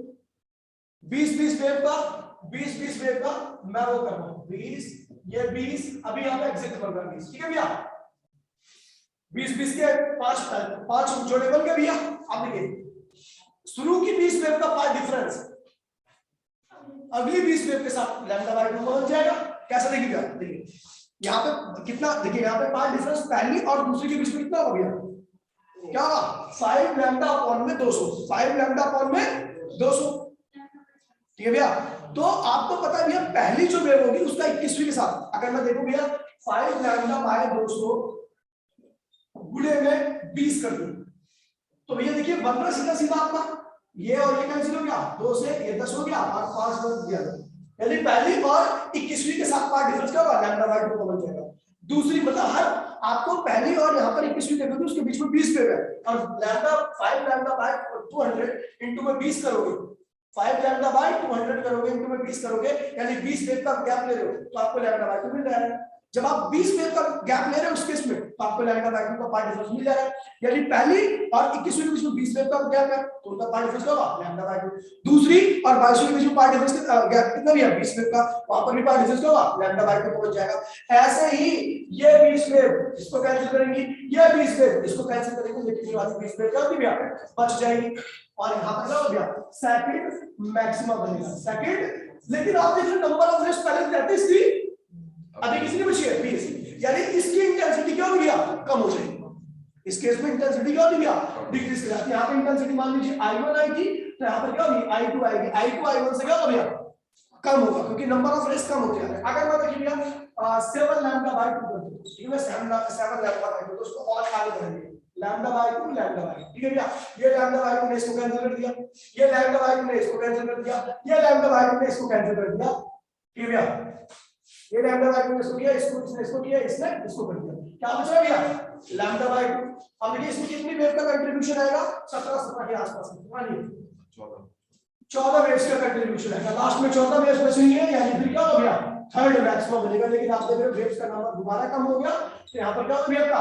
20-20 वेव का, 20-20 वेव का मैं वो कर रहा हूं 20, ये 20, अभी यहां पे एग्जिट बन रहा है 20, ठीक है भैया। 20-20 के 5 जोड़े बन गए भैया। अब देखिए शुरू की 20 वेव का पार्ट डिफरेंस अगली 20 वेव के साथ लैम्डा बाय 2 बन जाएगा। कैसे देखिए भैया, देखिए यहाँ पे कितना, देखिए यहाँ पे पार्ट डिफरेंस पहली और दूसरी के बीच में कितना हो गया, क्या होगा 5 लैम्डा अपॉन में 200, 5 लैम्डा अपॉन में 200, ठीक है भैया। तो आपको पता है भैया पहली जो वेव होगी उसका 21वीं के साथ, अगर मैं देखूं भैया 5 लैम्डा बाय 200 गुणे में 20 कर दूं तो भैया देखिए बन रहा सीधा सीधा आपका, ये और ये कैंसिल हो गया, 2 से ये 10 हो गया और 5 बन गया, यानी पहली और 21वीं के साथ पार्ट डिफरेंस क्या होगा, लैम्डा बाय 2 बन जाएगा। दूसरी मतलब हर आपको पहली और यहाँ पर 21वीं देखोगे उसके बीच में 20 वेव है, और लैम्डा 5 लैम्डा बाय 200 इनटू में 20 करोगे, 5 लैम्डा बाय 200 करोगे इनटू में 20 करोगे, यानी 20 वेव का गैप ले रहे हो तो आपको लैम्डा बाय 2 मिल जाएगा। जब आप 20 वेव का गैप ले रहे हो उस केस में तो आपको लैम्डा बाय 2 का पार्ट डिफरेंस मिल जाएगा। यदि पहली और 21वीं के बीच में 20 वेव का गैप है तो उनका पार्ट डिफरेंस होगा लैम्डा बाय 2। दूसरी और 22वीं के बीच में पार्ट डिफरेंस गैप कितना भी है 20 वेव का, वहां पर भी पार्ट डिफरेंस होगा लैम्डा बाय 2 पहुंच जाएगा। ऐसे ही ये 20 वेव इसको कैंसिल करेंगे, ये 20 वेव इसको कैंसिल करेंगे, लेकिन ये वाली 20 वेव क्या होगी भैया बच जाएगी और यहां पर क्या हो गया सेकंड मैक्सिमा बनेगा सेकंड। लेकिन आप देख रहे नंबर ऑफ वेव्स पहले 33 थी, अभी किसी ने बची है 20, यानी इसकी इंटेंसिटी क्या हो गया कम हो जाएगी। इस केस में इंटेंसिटी क्या होगी डिक्रीज कर जाती है। यहाँ पे इंटेंसिटी मान लीजिए I1 आई थी तो यहाँ पर क्या होगी I2 आएगी, I2 I1 से क्या हो गया कम होगा क्योंकि नंबर ऑफ रेस कम होते हैं। अगर मैं देखिए 7 लैम्डा बाय 2 कर दूं, ठीक है 7 लैम्डा बाय 2 तो उसको और आगे बढ़ाएंगे लैम्डा बाय 2 लैम्डा बाय, ठीक है भैया ये लैम्डा बाय 2 ने इसको कैंसिल कर दिया, ये लैम्डा बाय 2 ने इसको कैंसिल कर दिया, ये लैम्डा बाय 2 ने इसको कैंसिल कर दिया, ठीक है भैया ये लैम्डा बाय 2 ने इसको किया, इसने इसको किया, इसने इसको कर दिया, क्या बचा भैया लैम्डा बाय 2। अब देखिए इसमें कितनी वेव का कंट्रीब्यूशन आएगा 17 के आसपास मानिए 14 वेव्स का कंट्रीब्यूशन आएगा, लास्ट में 14 वेव्स बचेंगे यानी फिर क्या हो गया थर्ड मैक्सिमम बनेगा। लेकिन आप देख रहे हो वेव्स का नंबर दोबारा कम हो गया तो यहाँ पर क्या हो गया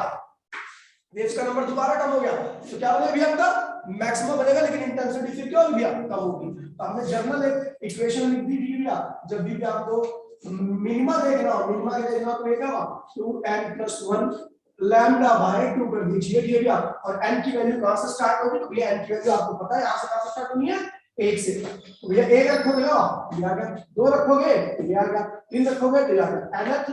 वेव्स का नंबर दोबारा कम हो गया तो क्या बनेगा भैया आपका मैक्सिमम बनेगा, लेकिन इंटेंसिटी फिर क्या होगी भैया कम होगी। तो हमने जर्नल एक इक्वेशन लिख दी थी भैया, जब भी आपको मिनिमा देखना हो, मिनिमा देखना हो तो ये क्या होगा 2n+1 लैम्डा बाय 2 कर दीजिए, ठीक है भैया और n की वैल्यू कहां से स्टार्ट होगी तो भैया n की वैल्यू आपको पता है यहां से कहां से स्टार्ट होनी है 1 से, तो भैया 1 रखोगे ना ये आ गया, 2 रखोगे ये आ गया, 3 रखोगे तो ये आ गया nth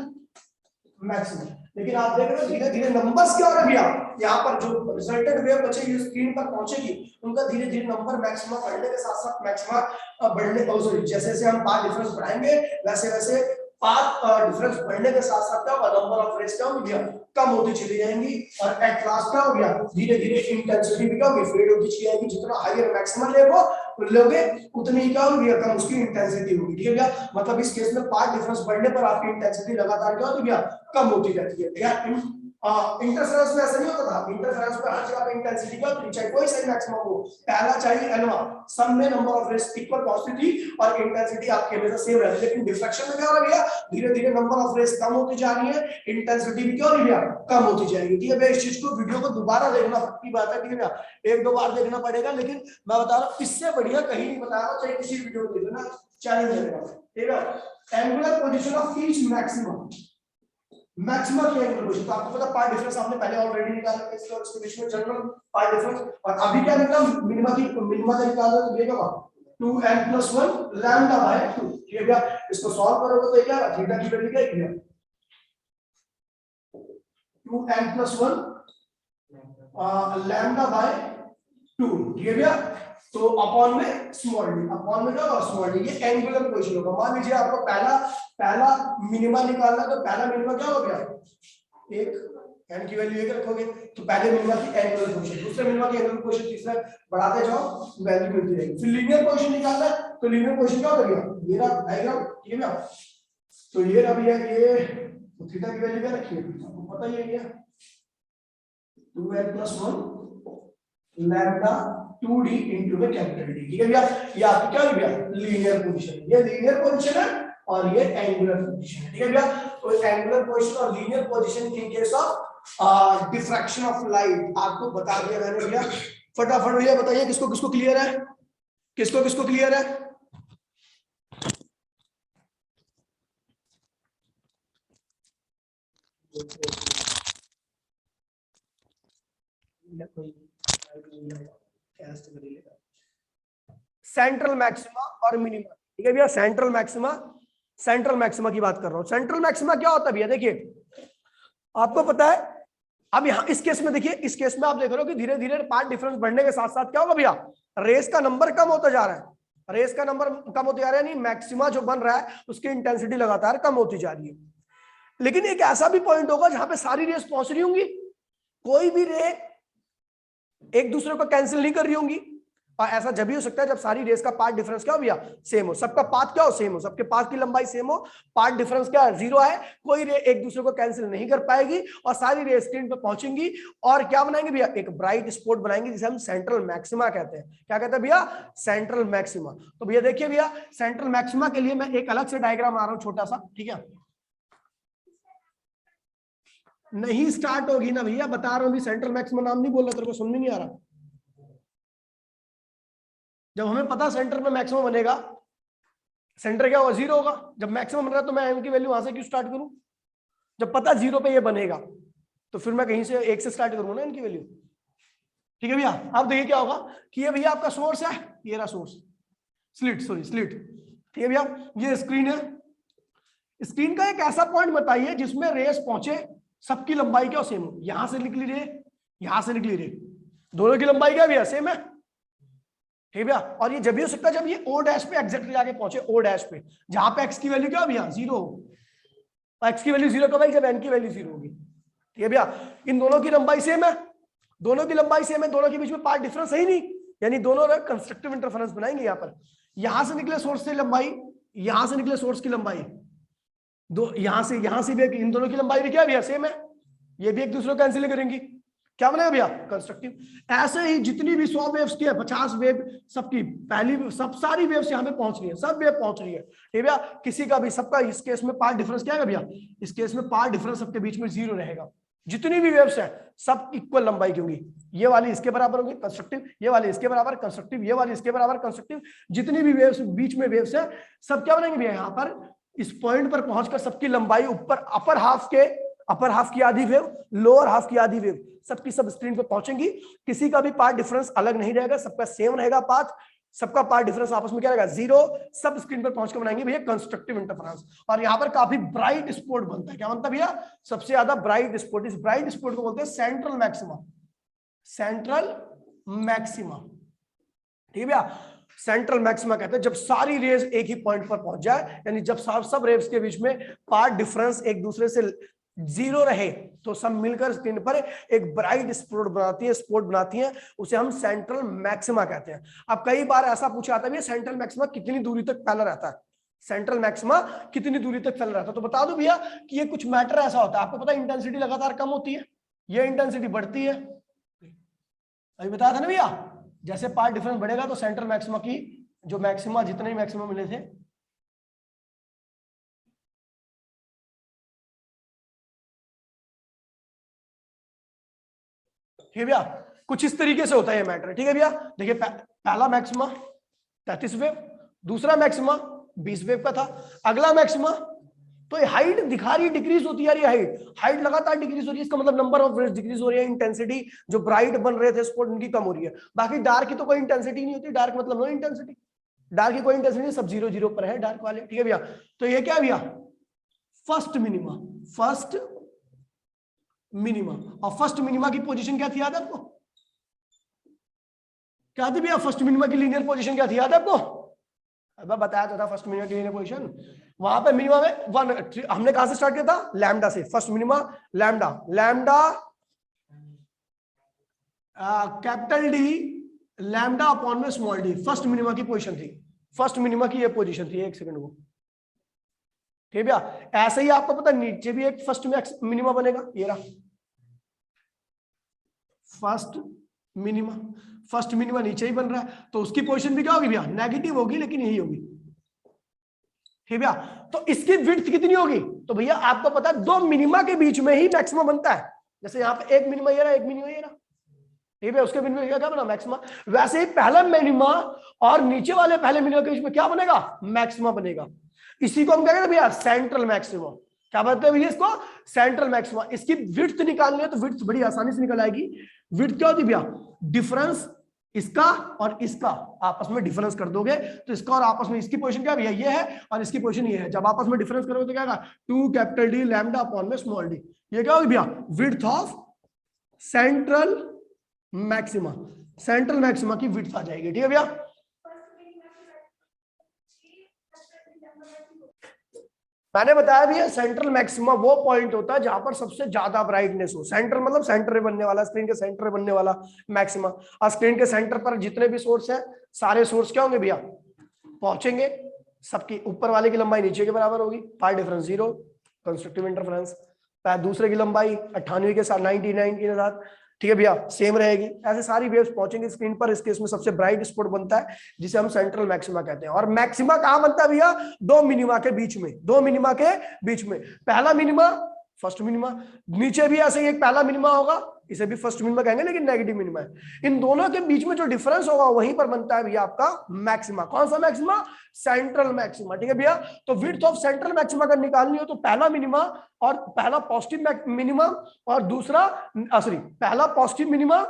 मैक्सिमम। लेकिन आप देख रहे हो धीरे धीरे नंबर्स क्या हो रहे हैं भैया यहाँ पर जो रिजल्टेड वेव बचेगी स्क्रीन पर पहुंचेगी उनका धीरे धीरे नंबर मैक्सिमम बढ़ने के साथ साथ मैक्सिमम बढ़ने सॉरी जैसे जैसे हम पाथ डिफरेंस बढ़ाएंगे वैसे वैसे पाथ डिफरेंस बढ़ने के साथ साथ क्या नंबर ऑफ रेस क्या होगी भैया कम होती चली जाएंगी और एट लास्ट क्या हो गया धीरे धीरे इंटेंसिटी भी क्या होगी फेड होती चली जाएगी। जितना हायर मैक्सिमम लोगे उतनी क्या होगी कम उसकी इंटेंसिटी होगी, ठीक है भैया। मतलब इस केस में पाथ डिफरेंस बढ़ने पर आपकी इंटेंसिटी लगातार क्या होती है कम होती रहती है भैया। इंटरफेरेंस में ऐसा नहीं होता था, इंटरफेरेंस में हर जगह पे इंटेंसिटी क्या होती है चाहे कोई सही मैक्सिमम हो पहला चाहिए एनवा सब में नंबर ऑफ रेस इक्वल पहुंचती थी और इंटेंसिटी आपके हमेशा सेम रहती है। लेकिन डिफ्रैक्शन में क्या हो गया धीरे धीरे नंबर ऑफ रेस कम होती जा रही है, इंटेंसिटी भी क्या हो रही है कम होती जाएगी, ठीक है भैया। इस चीज को वीडियो को दोबारा देखना पक्की बात है, ठीक है भैया 1-2 बार देखना पड़ेगा, लेकिन मैं बता रहा हूं इससे बढ़िया कहीं नहीं बता रहा, चाहे किसी वीडियो को देख लेना चैलेंज रहेगा, ठीक है। Angular position of each maximum maximum की एंगुलर पोजीशन तो आपको पता पार्ट डिफरेंस आपने पहले ऑलरेडी निकाला है इसका, उसके बीच में जनरल पार्ट डिफरेंस और अभी क्या निकला मिनिमा का निकालना तो ये क्या 2n+1 लैम्डा बाय 2, ठीक है भैया। इसको सॉल्व करोगे तो क्या थीटा की वैल्यू क्या है 2n+1 लैम्डा बाय 2, ठीक है भैया। तो अपॉन में स्मॉल डी, अपॉन में क्या होगा स्मॉल डी, ये एंगुलर पोजीशन होगा। मान लीजिए आपको पहला मिनिमा निकालना तो पहला मिनिमा क्या हो गया 1 n की वैल्यू 1 रखोगे तो पहले मिनिमा की एंगुलर पोजीशन, दूसरे मिनिमा की एंगुलर पोजीशन, तीसरा बढ़ाते जाओ वैल्यू मिलती रहेगी। फिर लीनियर पोजीशन निकालना है तो लीनियर पोजीशन क्या हो गया ये रहा डायग्राम, ठीक है ना। तो ये रहा भैया ये थीटा की वैल्यू क्या रखी है आपको पता ही है भैया 2n+1 लैम्डा 2d इनटू में कैपिटल डी, ठीक है भैया। ये आपकी क्या है भैया लीनियर पोजीशन, ये लीनियर पोजीशन है और ये एंगुलर पोजीशन है, ठीक है भैया। तो एंगुलर पोजीशन और linear position in case of diffraction of light आपको बता दिया मैंने भैया। फटाफट भैया बताइए किसको किसको क्लियर है, किसको किसको क्लियर है। सेंट्रल मैक्सिमा और मिनिमा, ठीक है भैया। सेंट्रल मैक्सिमा की बात कर रहा हूं। सेंट्रल मैक्सिमा क्या होता है भैया देखिए आपको पता है अब यहां इस केस में देखिए, इस केस में आप देख रहे हो कि धीरे धीरे पार्ट डिफरेंस बढ़ने के साथ साथ क्या होगा भैया रेस का नंबर कम होता जा रहा है, रेस का नंबर कम होता जा रहा है, यानी मैक्सिमा जो बन रहा है उसकी इंटेंसिटी लगातार कम होती जा रही है। लेकिन एक ऐसा भी पॉइंट होगा जहां पे सारी रेस पहुंच रही होंगी, कोई भी रे एक दूसरे को कैंसिल नहीं कर रही होंगी, और ऐसा जब भी हो सकता है जब सारी रेस का पार्ट डिफरेंस क्या हो भैया सेम हो, सबका पाथ क्या हो सेम हो, सबके पाथ की लंबाई सेम हो, पार्ट डिफरेंस क्या है 0 है, कोई रे एक दूसरे को कैंसिल नहीं कर पाएगी और सारी रे स्क्रीन पे पहुंचेंगी और क्या बनाएंगे भैया एक ब्राइट स्पॉट बनाएंगे जिसे हम सेंट्रल मैक्सिमा कहते हैं। क्या कहते हैं भैया सेंट्रल मैक्सिमा। तो भैया देखिए भैया सेंट्रल मैक्सिमा के लिए मैं एक अलग से डायग्राम आ रहा हूं छोटा सा, ठीक है। नहीं स्टार्ट होगी ना भैया, बता रहा हूं, सेंट्रल मैक्सिमम नाम नहीं बोल रहा, तेरे को समझ में नहीं आ रहा। जब हमें पता सेंटर में मैक्सिमम बनेगा, सेंटर क्या होगा, 0 होगा। जब मैक्सिमम बन रहा है तो मैं एम की वैल्यू वहां से क्यों स्टार्ट करूं? जब पता 0 पे ये बनेगा तो फिर मैं कहीं से 1 से स्टार्ट करूंगा ना इनकी वैल्यू। ठीक है भैया, अब देखिए क्या होगा कि ये भैया आपका सोर्स है, ये रहा सोर्स, स्लिट, ठीक है भैया, ये स्क्रीन है। स्क्रीन का एक ऐसा पॉइंट बताइए जिसमें रेस पहुंचे, सबकी लंबाई क्या सेम हो। यहां से निकली रे, यहां से निकली रे, दोनों की लंबाई क्या भैया सेम है। ठीक भैया, और ये जब भी हो सकता है जब ये ओ डैश पे एग्जैक्टली जाके पहुंचे, ओ डैश पे, जहां पे एक्स की वैल्यू क्या भैया 0 हो। एक्स की वैल्यू 0 कब आएगी, जब एन की वैल्यू 0 होगी। ठीक है भैया, इन दोनों की लंबाई सेम है, दोनों की लंबाई सेम है, दोनों के बीच में पार्ट डिफरेंस है ही नहीं, यानी दोनों कंस्ट्रक्टिव इंटरफेरेंस बनाएंगे। यहाँ पर यहां से निकले सोर्स से लंबाई, यहां से निकले सोर्स की लंबाई, दो यहां से भी इन दोनों की लंबाई भी क्या भैया सेम है, ये भी एक दूसरे को कैंसिल करेंगी, क्या बनेगा भैया कंस्ट्रक्टिव। ऐसे ही जितनी भी 100 वेव्स की है, 50 वेव सबकी पहली सब सारी वेव्स यहां पे पहुंच रही है, सब वेव पहुंच रही है। ठीक भैया, किसी का भी सबका इस केस में पार्ट डिफरेंस क्या है भैया, इस केस में पार्ट डिफरेंस सबके बीच में 0 रहेगा। जितनी भी वेव्स है सब इक्वल लंबाई की होंगी, ये वाली इसके बराबर होगी कंस्ट्रक्टिव, ये वाली इसके बराबर कंस्ट्रक्टिव, ये वाली इसके बराबर कंस्ट्रक्टिव। जितनी भी वेव्स बीच में वेव्स है सब क्या बनेंगे भैया, यहाँ पर इस पॉइंट पर पहुंचकर सबकी लंबाई ऊपर अपर हाफ की आधी वेव, लोअर हाफ की आधी वेव, सबकी सब स्क्रीन पर पहुंचेंगी। किसी का भी पार्ट डिफरेंस अलग नहीं रहेगा, सबका सेम रहेगा पाथ, सबका पार्ट डिफरेंस आपस में क्या रहेगा 0, सब स्क्रीन पर पहुंचकर बनाएंगे भैया कंस्ट्रक्टिव इंटरफेरेंस। और यहाँ पर काफी ब्राइट स्पॉट बनता है, क्या बनता है भैया, सबसे ज्यादा ब्राइट स्पॉट। इस ब्राइट स्पॉट को बोलते हैं सेंट्रल मैक्सिमा, सेंट्रल मैक्सिमा। ठीक है भैया, सेंट्रल मैक्सिमा कहते हैं जब सारी रेज एक ही पॉइंट पर पहुंच जाए, यानी जब सब रेव्स के बीच में पार्ट डिफरेंस एक दूसरे से 0 रहे तो सब मिलकर स्क्रीन पर एक ब्राइट स्पॉट बनाती है, उसे हम सेंट्रल मैक्सिमा कहते हैं। अब कई बार ऐसा पूछा जाता है सेंट्रल मैक्सिमा कितनी दूरी तक फैला रहता है, सेंट्रल मैक्सिमा कितनी दूरी तक फैला रहता है। तो बता दो भैया कि ये कुछ मैटर ऐसा होता है, आपको पता है इंटेंसिटी लगातार कम होती है, ये इंटेंसिटी बढ़ती है, अभी बताया था ना भैया, जैसे पार्ट डिफरेंस बढ़ेगा तो सेंट्रल मैक्सिमा की जो मैक्सिमा जितने भी मैक्सिमा मिले थे, ठीक है भैया, कुछ इस तरीके से होता है ये मैटर। ठीक है भैया, देखिए पहला मैक्सिमा 33 वेव, दूसरा मैक्सिमा 20 वेव का था, अगला मैक्सिमा तो ये हाइट दिखा रही है डिक्रीज होती है, हाइट लगातार डिक्रीज हो रही है, इसका मतलब नंबर ऑफ वेव्स डिक्रीज हो रही है, इंटेंसिटी जो ब्राइट बन रहे थे स्पॉट उनकी कम हो रही है। बाकी डार्क की तो कोई इंटेंसिटी नहीं होती, डार्क मतलब नो इंटेंसिटी, डार्क की कोई इंटेंसिटी सब 0 0 पर है डार्क वाले। ठीक है भैया, तो ये क्या भैया फर्स्ट मिनिमा, और फर्स्ट मिनिमा की पोजीशन क्या थी याद है आपको, क्या थी भैया फर्स्ट मिनिमा की लीनियर पोजीशन क्या थी याद है आपको, अब बताया तो था फर्स्ट मिनिमा की लीनियर पोजीशन, वहां पे मिनिमा में 1 हमने कहां से स्टार्ट किया था, लैम्डा से, first minima lambda capital D lambda upon में स्मॉल डी, फर्स्ट मिनिमा की पोजीशन थी, फर्स्ट मिनिमा की ये पोजीशन थी, एक सेकंड को। ठीक है भैया, ऐसे ही आपको पता नीचे भी एक फर्स्ट मिनिमा बनेगा, ये रहा फर्स्ट मिनिमा नीचे ही बन रहा है, तो उसकी पोजीशन भी क्या होगी भैया नेगेटिव होगी, लेकिन यही होगी। ठीक भैया, तो इसकी विड्थ कितनी होगी, तो भैया आपको पता है 2 मिनिमा के बीच में ही मैक्सिमा बनता है, जैसे यहाँ पे एक मिनिमा ये रहा, एक मिनिमा ये रहा, ठीक है, उसके बीच में क्या बना मैक्सिमा, वैसे ही पहला मिनिमा और नीचे वाले पहले मिनिमा के बीच में क्या बनेगा मैक्सिमा बनेगा, इसी को हम क्या कहते हैं भैया सेंट्रल मैक्सिमा। क्या बोलते हैं भैया इसको, सेंट्रल मैक्सिमा। इसकी विड्थ निकालनी है तो विड्थ बड़ी आसानी से निकल आएगी। विड्थ क्या होती है भैया, डिफरेंस इसका और इसका आपस में डिफरेंस कर दोगे तो इसका और आपस में इसकी पोजीशन क्या भैया ये है और इसकी पोजीशन ये है, जब आपस में डिफरेंस करोगे तो क्या होगा 2 कैपिटल डी लैम्डा अपॉन में स्मॉल डी, ये क्या होगी भैया width of central maxima, central maxima की विड्थ आ जाएगी। ठीक है भैया, मैंने बताया भी है सेंट्रल मैक्सिमा वो पॉइंट होता है जहां पर सबसे ज्यादा ब्राइटनेस हो, सेंटर मतलब सेंटर बनने वाला, स्क्रीन के सेंटर बनने वाला मैक्सिमा। और स्क्रीन के सेंटर पर जितने भी सोर्स हैं सारे सोर्स क्या होंगे भैया पहुंचेंगे, सबकी ऊपर वाले की लंबाई नीचे के बराबर होगी, पार्ट डिफरेंस 0, कंस्ट्रक्टिव इंटरफेरेंस, दूसरे की लंबाई 98 के साथ 99 के साथ, ठीक है भैया सेम रहेगी। ऐसे सारी वेव्स पहुंचेंगे स्क्रीन पर, इस केस में सबसे ब्राइट स्पॉट बनता है जिसे हम सेंट्रल मैक्सिमा कहते हैं। और मैक्सिमा कहां बनता है भैया 2 मिनिमा के बीच में, 2 मिनिमा के बीच में, पहला मिनिमा फर्स्ट मिनिमा। नीचे भी ऐसे ही एक पहला मिनिमा होगा, इसे भी फर्स्ट मिनिमा कहेंगे लेकिन नेगेटिव मिनिमा है। इन दोनों के बीच में जो डिफरेंस होगा वहीं पर बनता है भैया आपका मैक्सिमा। कौन सा मैक्सिमा? Central maxima. ठीक है भैया, तो विड्थ ऑफ सेंट्रल मैक्सिमा अगर निकालनी हो तो पहला मिनिमा और पहला पॉजिटिव मिनिमा और दूसरा सॉरी पहला पॉजिटिव मिनिमा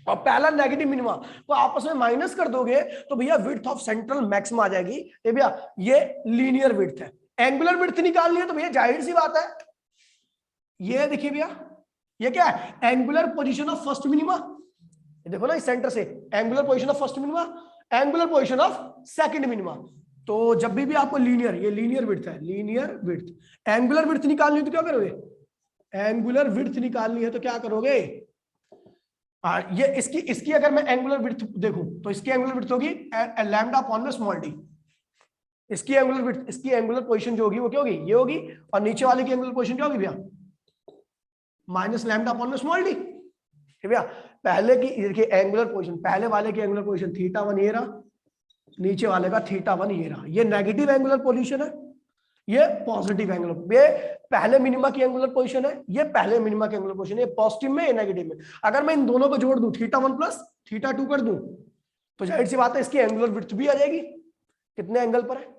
और पहला नेगेटिव मिनिमा को आपस में माइनस कर दोगे तो भैया विड्थ ऑफ सेंट्रल मैक्सिमा आ जाएगी। ये भैया ये लीनियर विड्थ है। एंगुलर विड्थ निकालनी है तो भैया जाहिर सी बात है, ये देखिए भैया ये क्या है? Angular position of first minima. देखो ना इस सेंटर से angular position of first minima, angular position of second minima. तो जब भी आपको लीनियर, ये लीनियर विड्थ है, लीनियर विड्थ, एंगुलर विड्थ निकालनी है तो क्या करोगे? एंगुलर विड्थ निकालनी है तो क्या करोगे? ये इसकी अगर मैं एंगुलर विड्थ देखूं तो इसकी एंगुलर विड्थ होगी लैम्डा अपॉन में स्मॉल डी। इसकी एंगुलर विड्थ, इसकी एंगुलर पोजीशन जो होगी वो क्या होगी? ये होगी। और नीचे वाले की एंगुलर पोजीशन क्या होगी भैया? माइनस लैम्डा अपॉन में स्मॉल डी। भैया पहले की देखिए एंगुलर पोजीशन, पहले वाले की एंगुलर पोजीशन θ1 ये रहा, नीचे वाले का θ1 ये रहा। ये नेगेटिव एंगुलर पोजीशन है, ये पॉजिटिव एंगुलर, ये पहले मिनिमा की एंगुलर पोजीशन है, ये पहले मिनिमा की एंगुलर पोजीशन है। ये पॉजिटिव में, ये नेगेटिव में। अगर मैं इन दोनों को जोड़ दूं θ1 प्लस θ2 कर दूं तो जाहिर सी बात है इसकी एंगुलर विड्थ भी आ जाएगी। कितने एंगल पर है?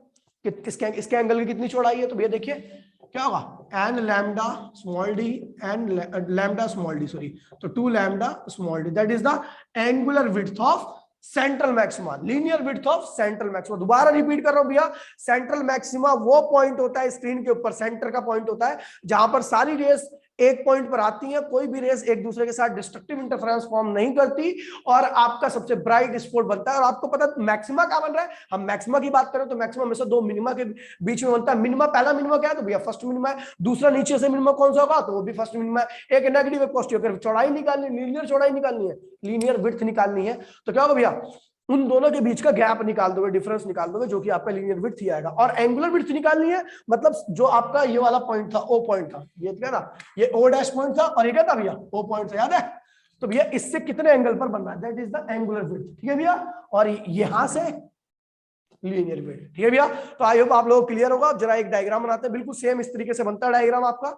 इसके एंगल की कितनी चौड़ाई है? तो भैया देखिए क्या होगा? N lambda small D N lambda small D, sorry, तो 2 lambda small D, that is the angular width of central maxima, linear width of central maxima. दोबारा रिपीट कर रहा हूं भैया, सेंट्रल मैक्सिमा वो पॉइंट होता है स्क्रीन के ऊपर, सेंटर का पॉइंट होता है जहां पर सारी रेस एक पॉइंट पर आती है, कोई भी रेस एक दूसरे के साथ डिस्ट्रक्टिव इंटरफेरेंस फॉर्म नहीं करती और आपका सबसे ब्राइट स्पॉट बनता है। और आपको पता है मैक्सिमा क्या बन रहा है? हम मैक्सिमा की बात करें तो मैक्सिमा में से दो मिनिमा के बीच में बनता है। मिनिमा, पहला मिनिमा क्या है? तो भैया फर्स्ट मिनिमा है। दूसरा नीचे से मिनिमा कौन सा होगा? तो वो भी फर्स्ट मिनिमा है। एक नेगेटिव एक पॉजिटिव। अगर चौड़ाई निकालनी, लीनियर चौड़ाई निकालनी है, लीनियर विड्थ निकालनी है तो क्या होगा भैया? उन दोनों के बीच का गैप निकाल दोगे, डिफरेंस निकाल दोगे, जो कि आपका लीनियर विड्थ ही आएगा। और एंगुलर विड्थ निकालनी है मतलब जो आपका ये वाला पॉइंट था, ओ पॉइंट था, ये क्या था? ये ओ डैश पॉइंट था और ये क्या था भैया? ओ पॉइंट था, याद है? तो भैया इससे कितने एंगल पर बन रहा है? That is the angular width. ठीक है भैया, और यहां से लीनियर विड्थ। ठीक है भैया, तो आई होप आप लोग क्लियर होगा। जरा एक डायग्राम बनाते हैं, बिल्कुल सेम इस तरीके से बनता है डायग्राम आपका।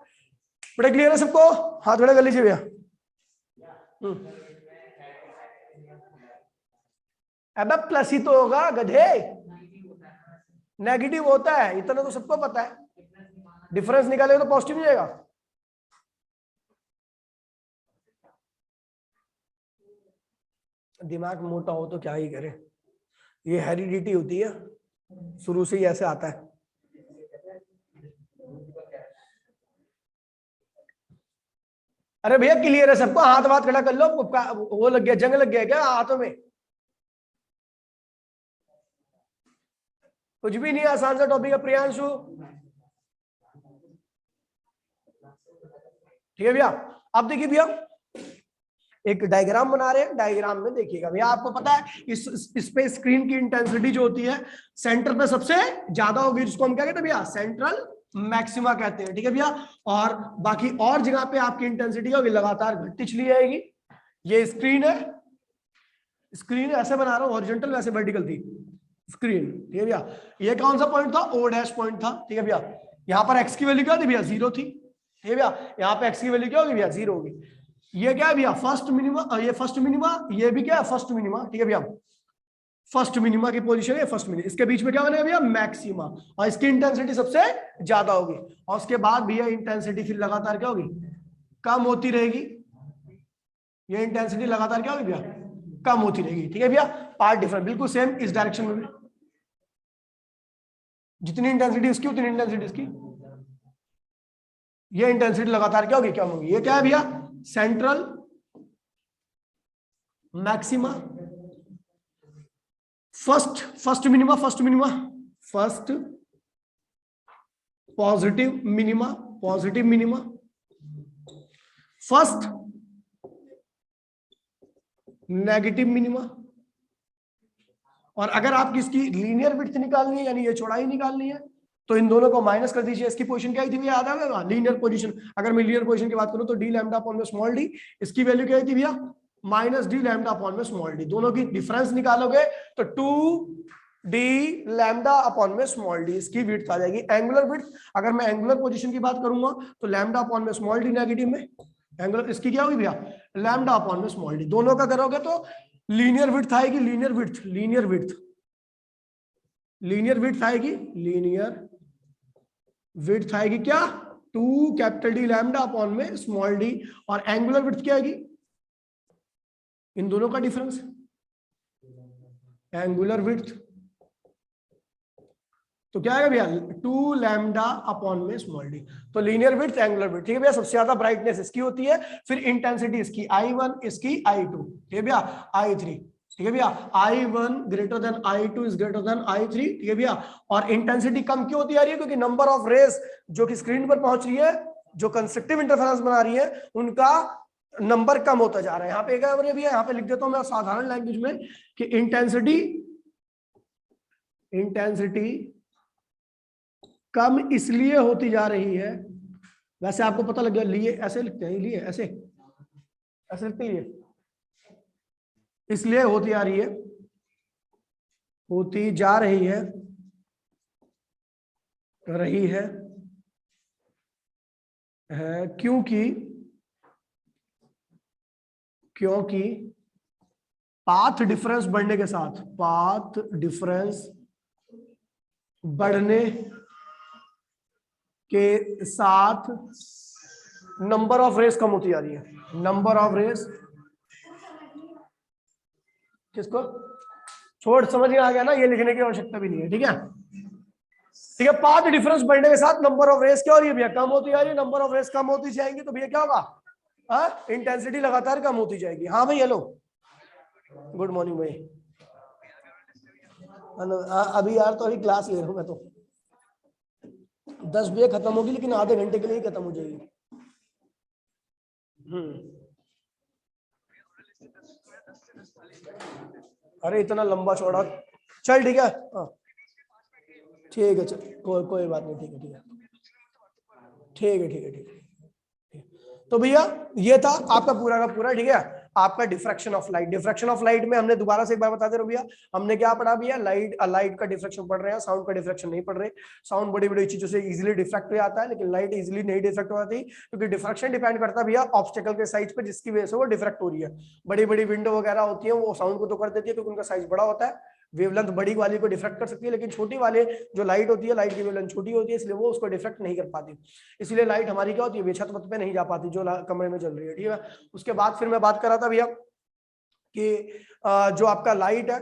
बड़ा क्लियर है सबको? हाथ खड़े कर लीजिए भैया। अब प्लस ही तो होगा गधे, नेगेटिव होता है, इतना तो सबको पता है। डिफरेंस निकालेगा तो पॉजिटिव नहीं आएगा। दिमाग मोटा हो तो क्या ही करे, ये हेरिडिटी होती है, शुरू से ही ऐसे आता है। अरे भैया क्लियर है सबको? हाथ वाथ खड़ा कर लो। वो लग गया, जंग लग गया क्या हाथों में? कुछ भी नहीं, आसान सा टॉपिक है प्रियांशु। ठीक है भैया, अब देखिए भैया एक डायग्राम बना रहे हैं। डायग्राम में देखिएगा भैया, आपको पता है इस पे स्क्रीन की इंटेंसिटी जो होती है सेंटर पे सबसे ज्यादा होगी, जिसको हम क्या कहते हैं भैया? सेंट्रल मैक्सिमा कहते हैं। ठीक है भैया, और बाकी और जगह पे आपकी इंटेंसिटी होगी लगातार घटती चली जाएगी। ये स्क्रीन है, स्क्रीन ऐसे बना रहा हूं, हॉरिजॉन्टल वैसे वर्टिकल थी स्क्रीन। ठीक है भैया, ये कौन सा पॉइंट था? ओ डैश पॉइंट था। ठीक है भैया, यहाँ पर एक्स की वैल्यू क्या थी भैया? 0 थी। ठीक है भैया, यहाँ पे एक्स की वैल्यू क्या होगी भैया? 0 होगी। ये क्या है भैया? फर्स्ट मिनिमा, ये फर्स्ट मिनिमा, ये भी क्या है? First minima. ठीक है भैया, फर्स्ट मिनिमा की पोजीशन है फर्स्ट मिनिमा। इसके बीच में क्या बनेगा भैया? मैक्सिमा, और इसकी इंटेंसिटी सबसे ज्यादा होगी। और उसके बाद भैया इंटेंसिटी फिर लगातार क्या होगी? कम होती रहेगी। ये इंटेंसिटी लगातार क्या होगी भैया? कम होती रहेगी। ठीक है भैया, पार्ट डिफरेंट बिल्कुल सेम इस डायरेक्शन में भी, जितनी इंटेंसिटी इसकी उतनी इंटेंसिटी इसकी। ये इंटेंसिटी लगातार क्या होगी? कम होगी। ये क्या है भैया? Central maxima, first minima, first positive minima, first negative minima. और अगर आपकी इसकी लीनियर विड्थ निकालनी है, यानी ये चौड़ाई निकालनी है, तो इन दोनों को माइनस कर दीजिए। इसकी पोजीशन क्या थी भैया? याद आएगा? Linear position. अगर मैं लीनियर पोजीशन की बात करूं तो डी लैम्डा अपॉन में स्मॉल डी, इसकी वैल्यू क्या थी भैया? माइनस डी लैम्डा अपॉन में स्मॉल डी। दोनों की डिफरेंस निकालोगे तो 2 डी लैम्डा अपॉन में स्मॉल डी, इसकी विड्थ आ जाएगी। एंगुलर विड्थ, अगर मैं एंगुलर पोजीशन की बात करूंगा तो लैम्डा अपॉन में स्मॉल डी नेगेटिव में, एंगुलर इसकी क्या होगी भैया, लैम्डा अपॉन में स्मॉल डी। दोनों का करोगे तो लीनियर विड्थ आएगी, linear width, linear width, linear width आएगी, लीनियर विड्थ आएगी क्या, 2 कैपिटल डी लैम्डा अपॉन में स्मॉल डी। और एंगुलर विड्थ क्या आएगी, इन दोनों का डिफरेंस, एंगुलर विड्थ तो क्या आएगा भैया, 2 लैम्डा अपॉन में स्मॉल डी। तो लीनियर विड्थ, एंगुलर विड्थ, ठीक है भैया। सबसे ज्यादा ब्राइटनेस इसकी होती है, फिर इंटेंसिटी इसकी I1, इसकी I2, ठीक है भैया, I3, ठीक है भैया। I1 greater than I2 is greater than I3, ठीक है भैया। और इंटेंसिटी कम क्यों होती आ रही है, क्योंकि नंबर ऑफ रेस जो कि स्क्रीन पर पहुंच रही है, जो कंस्ट्रक्टिव इंटरफेरेंस बना रही है, उनका नंबर कम होता जा रहा है। यहाँ पे क्या भैया, यहाँ पे लिख देता हूं मैं साधारण लैंग्वेज में कि इंटेंसिटी कम इसलिए होती जा रही है, वैसे आपको पता लग गया, लिए ऐसे लिखते हैं, लिए ऐसे ऐसे लिखते हैं, इसलिए होती आ रही है, होती जा रही है, क्योंकि पाथ डिफरेंस बढ़ने के साथ, पाथ डिफरेंस बढ़ने के साथ नंबर ऑफ रेस कम होती जा रही है। नंबर ऑफ रेस किसको छोड़, समझ में आ गया ना, ये लिखने की आवश्यकता भी नहीं है, ठीक है। ठीक है, पाथ डिफरेंस बढ़ने के साथ नंबर ऑफ रेस क्या हो रही है भैया, कम होती जा रही है। नंबर ऑफ रेस कम होती जाएंगी तो भैया क्या होगा, इंटेंसिटी लगातार कम होती जाएगी। हाँ भाई, हेलो, गुड मॉर्निंग भाई। अभी यार तो अभी क्लास ले रहा हूँ मैं, तो 10 बजे खत्म होगी, लेकिन आधे घंटे के लिए ही खत्म हो जाएगी। अरे इतना लंबा चौड़ा, चल ठीक है, हाँ ठीक है, चल कोई बात नहीं, ठीक है ठीक है ठीक है ठीक है ठीक है। तो भैया ये था आपका पूरा का पूरा, ठीक है, आपका diffraction of light. Diffraction of light में हमने दोबारा से एक बार बता दे रहा हूं भैया, हमने क्या पढ़ा भैया, लाइट का डिफ्रैक्शन पढ़ रहे हैं, साउंड का डिफ्रैक्शन नहीं पढ़ रहे। साउंड बड़ी बड़ी चीजों से इजीली डिफ्रैक्ट हो जाता है, लेकिन लाइट इजीली नहीं डिफ्रैक्ट हो जाती, क्योंकि डिफ्रैक्शन डिपेंड करता है भैया ऑब्स्टेकल के साइज पे, जिसकी वजह से वो डिफ्रैक्ट हो रही है। बड़ी बड़ी विंडो वगैरह होती है, वो साउंड को तो कर देती है क्योंकि उनका साइज बड़ा होता है, वेवलेंथ बड़ी वाली को डिफ्रैक्ट कर सकती है, लेकिन छोटी वाले जो लाइट होती है, लाइट की वेवलेंथ छोटी होती है, इसलिए वो उसको डिफ्रैक्ट नहीं कर पाती। इसलिए लाइट हमारी क्या होती है, छत पे नहीं जा पाती, जो कमरे में चल रही है, ठीक है। उसके बाद फिर मैं बात कर रहा था भैया कि जो आपका लाइट है,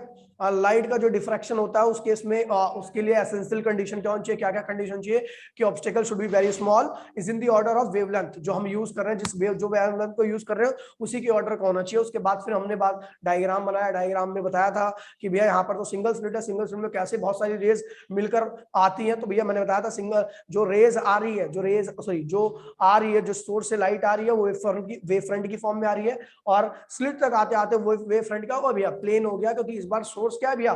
लाइट का जो डिफ्रैक्शन होता है उस केस में उसके लिए एसेंशियल कंडीशन क्या होनी चाहिए, क्या क्या कंडीशन चाहिए कि obstacle should be very small, is in the order of wavelength, जो हम यूज कर रहे हैं, जिस जो वेवलेंथ को यूज कर रहे हो उसी की ऑर्डर का होना चाहिए। उसके बाद फिर हमने बात डायग्राम बनाया, डायग्राम में बताया था कि भैया यहाँ पर तो सिंगल स्लिट है, सिंगल स्लिट में कैसे बहुत सारी रेज मिलकर आती है। तो भैया मैंने बताया था सिंगल जो रेज आ रही है, जो आ रही है, जो सोर्स से लाइट आ रही है, वो वेव फ्रंट की फॉर्म में आ रही है, और स्लिट तक आते आते वो वेव फ्रंट का भैया प्लेन हो गया, क्योंकि इस बार सोर्स क्या है भैया,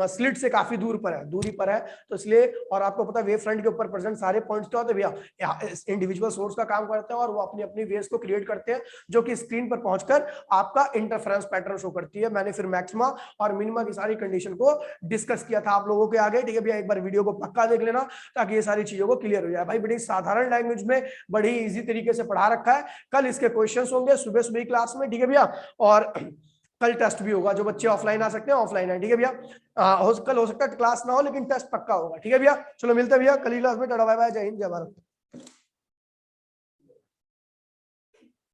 स्लिट से काफी दूरी पर है, तो इसलिए, और आपको पता है वेव फ्रंट के ऊपर प्रेजेंट सारे पॉइंट्स क्या होते हैं भैया, इंडिविजुअल सोर्स का काम करते हैं, और वो अपनी अपनी वेव्स को क्रिएट करते हैं, जो कि स्क्रीन पर पहुंचकर आपका इंटरफेरेंस पैटर्न शो करती है। मैंने फिर मैक्सिमा और मिनिमा की सारी कंडीशन को डिस्कस किया था आप लोगों के आगे, ठीक है भैया, एक बार वीडियो को पक्का देख लेना ताकि ये सारी चीजों को क्लियर हो जाए। भाई बड़ी साधारण लैंग्वेज में बड़ी इजी तरीके से पढ़ा रखा है। कल इसके क्वेश्चंस होंगे सुबह सुबह क्लास में, ठीक है भैया, और कल टेस्ट भी होगा, जो बच्चे ऑफलाइन आ सकते हैं ऑफलाइन है, ठीक है भैया। कल हो सकता है क्लास ना हो, लेकिन टेस्ट पक्का होगा, ठीक है भैया। चलो मिलते हैं भैया कल क्लास में, टाटा बाय बाय, जय हिंद जय भारत।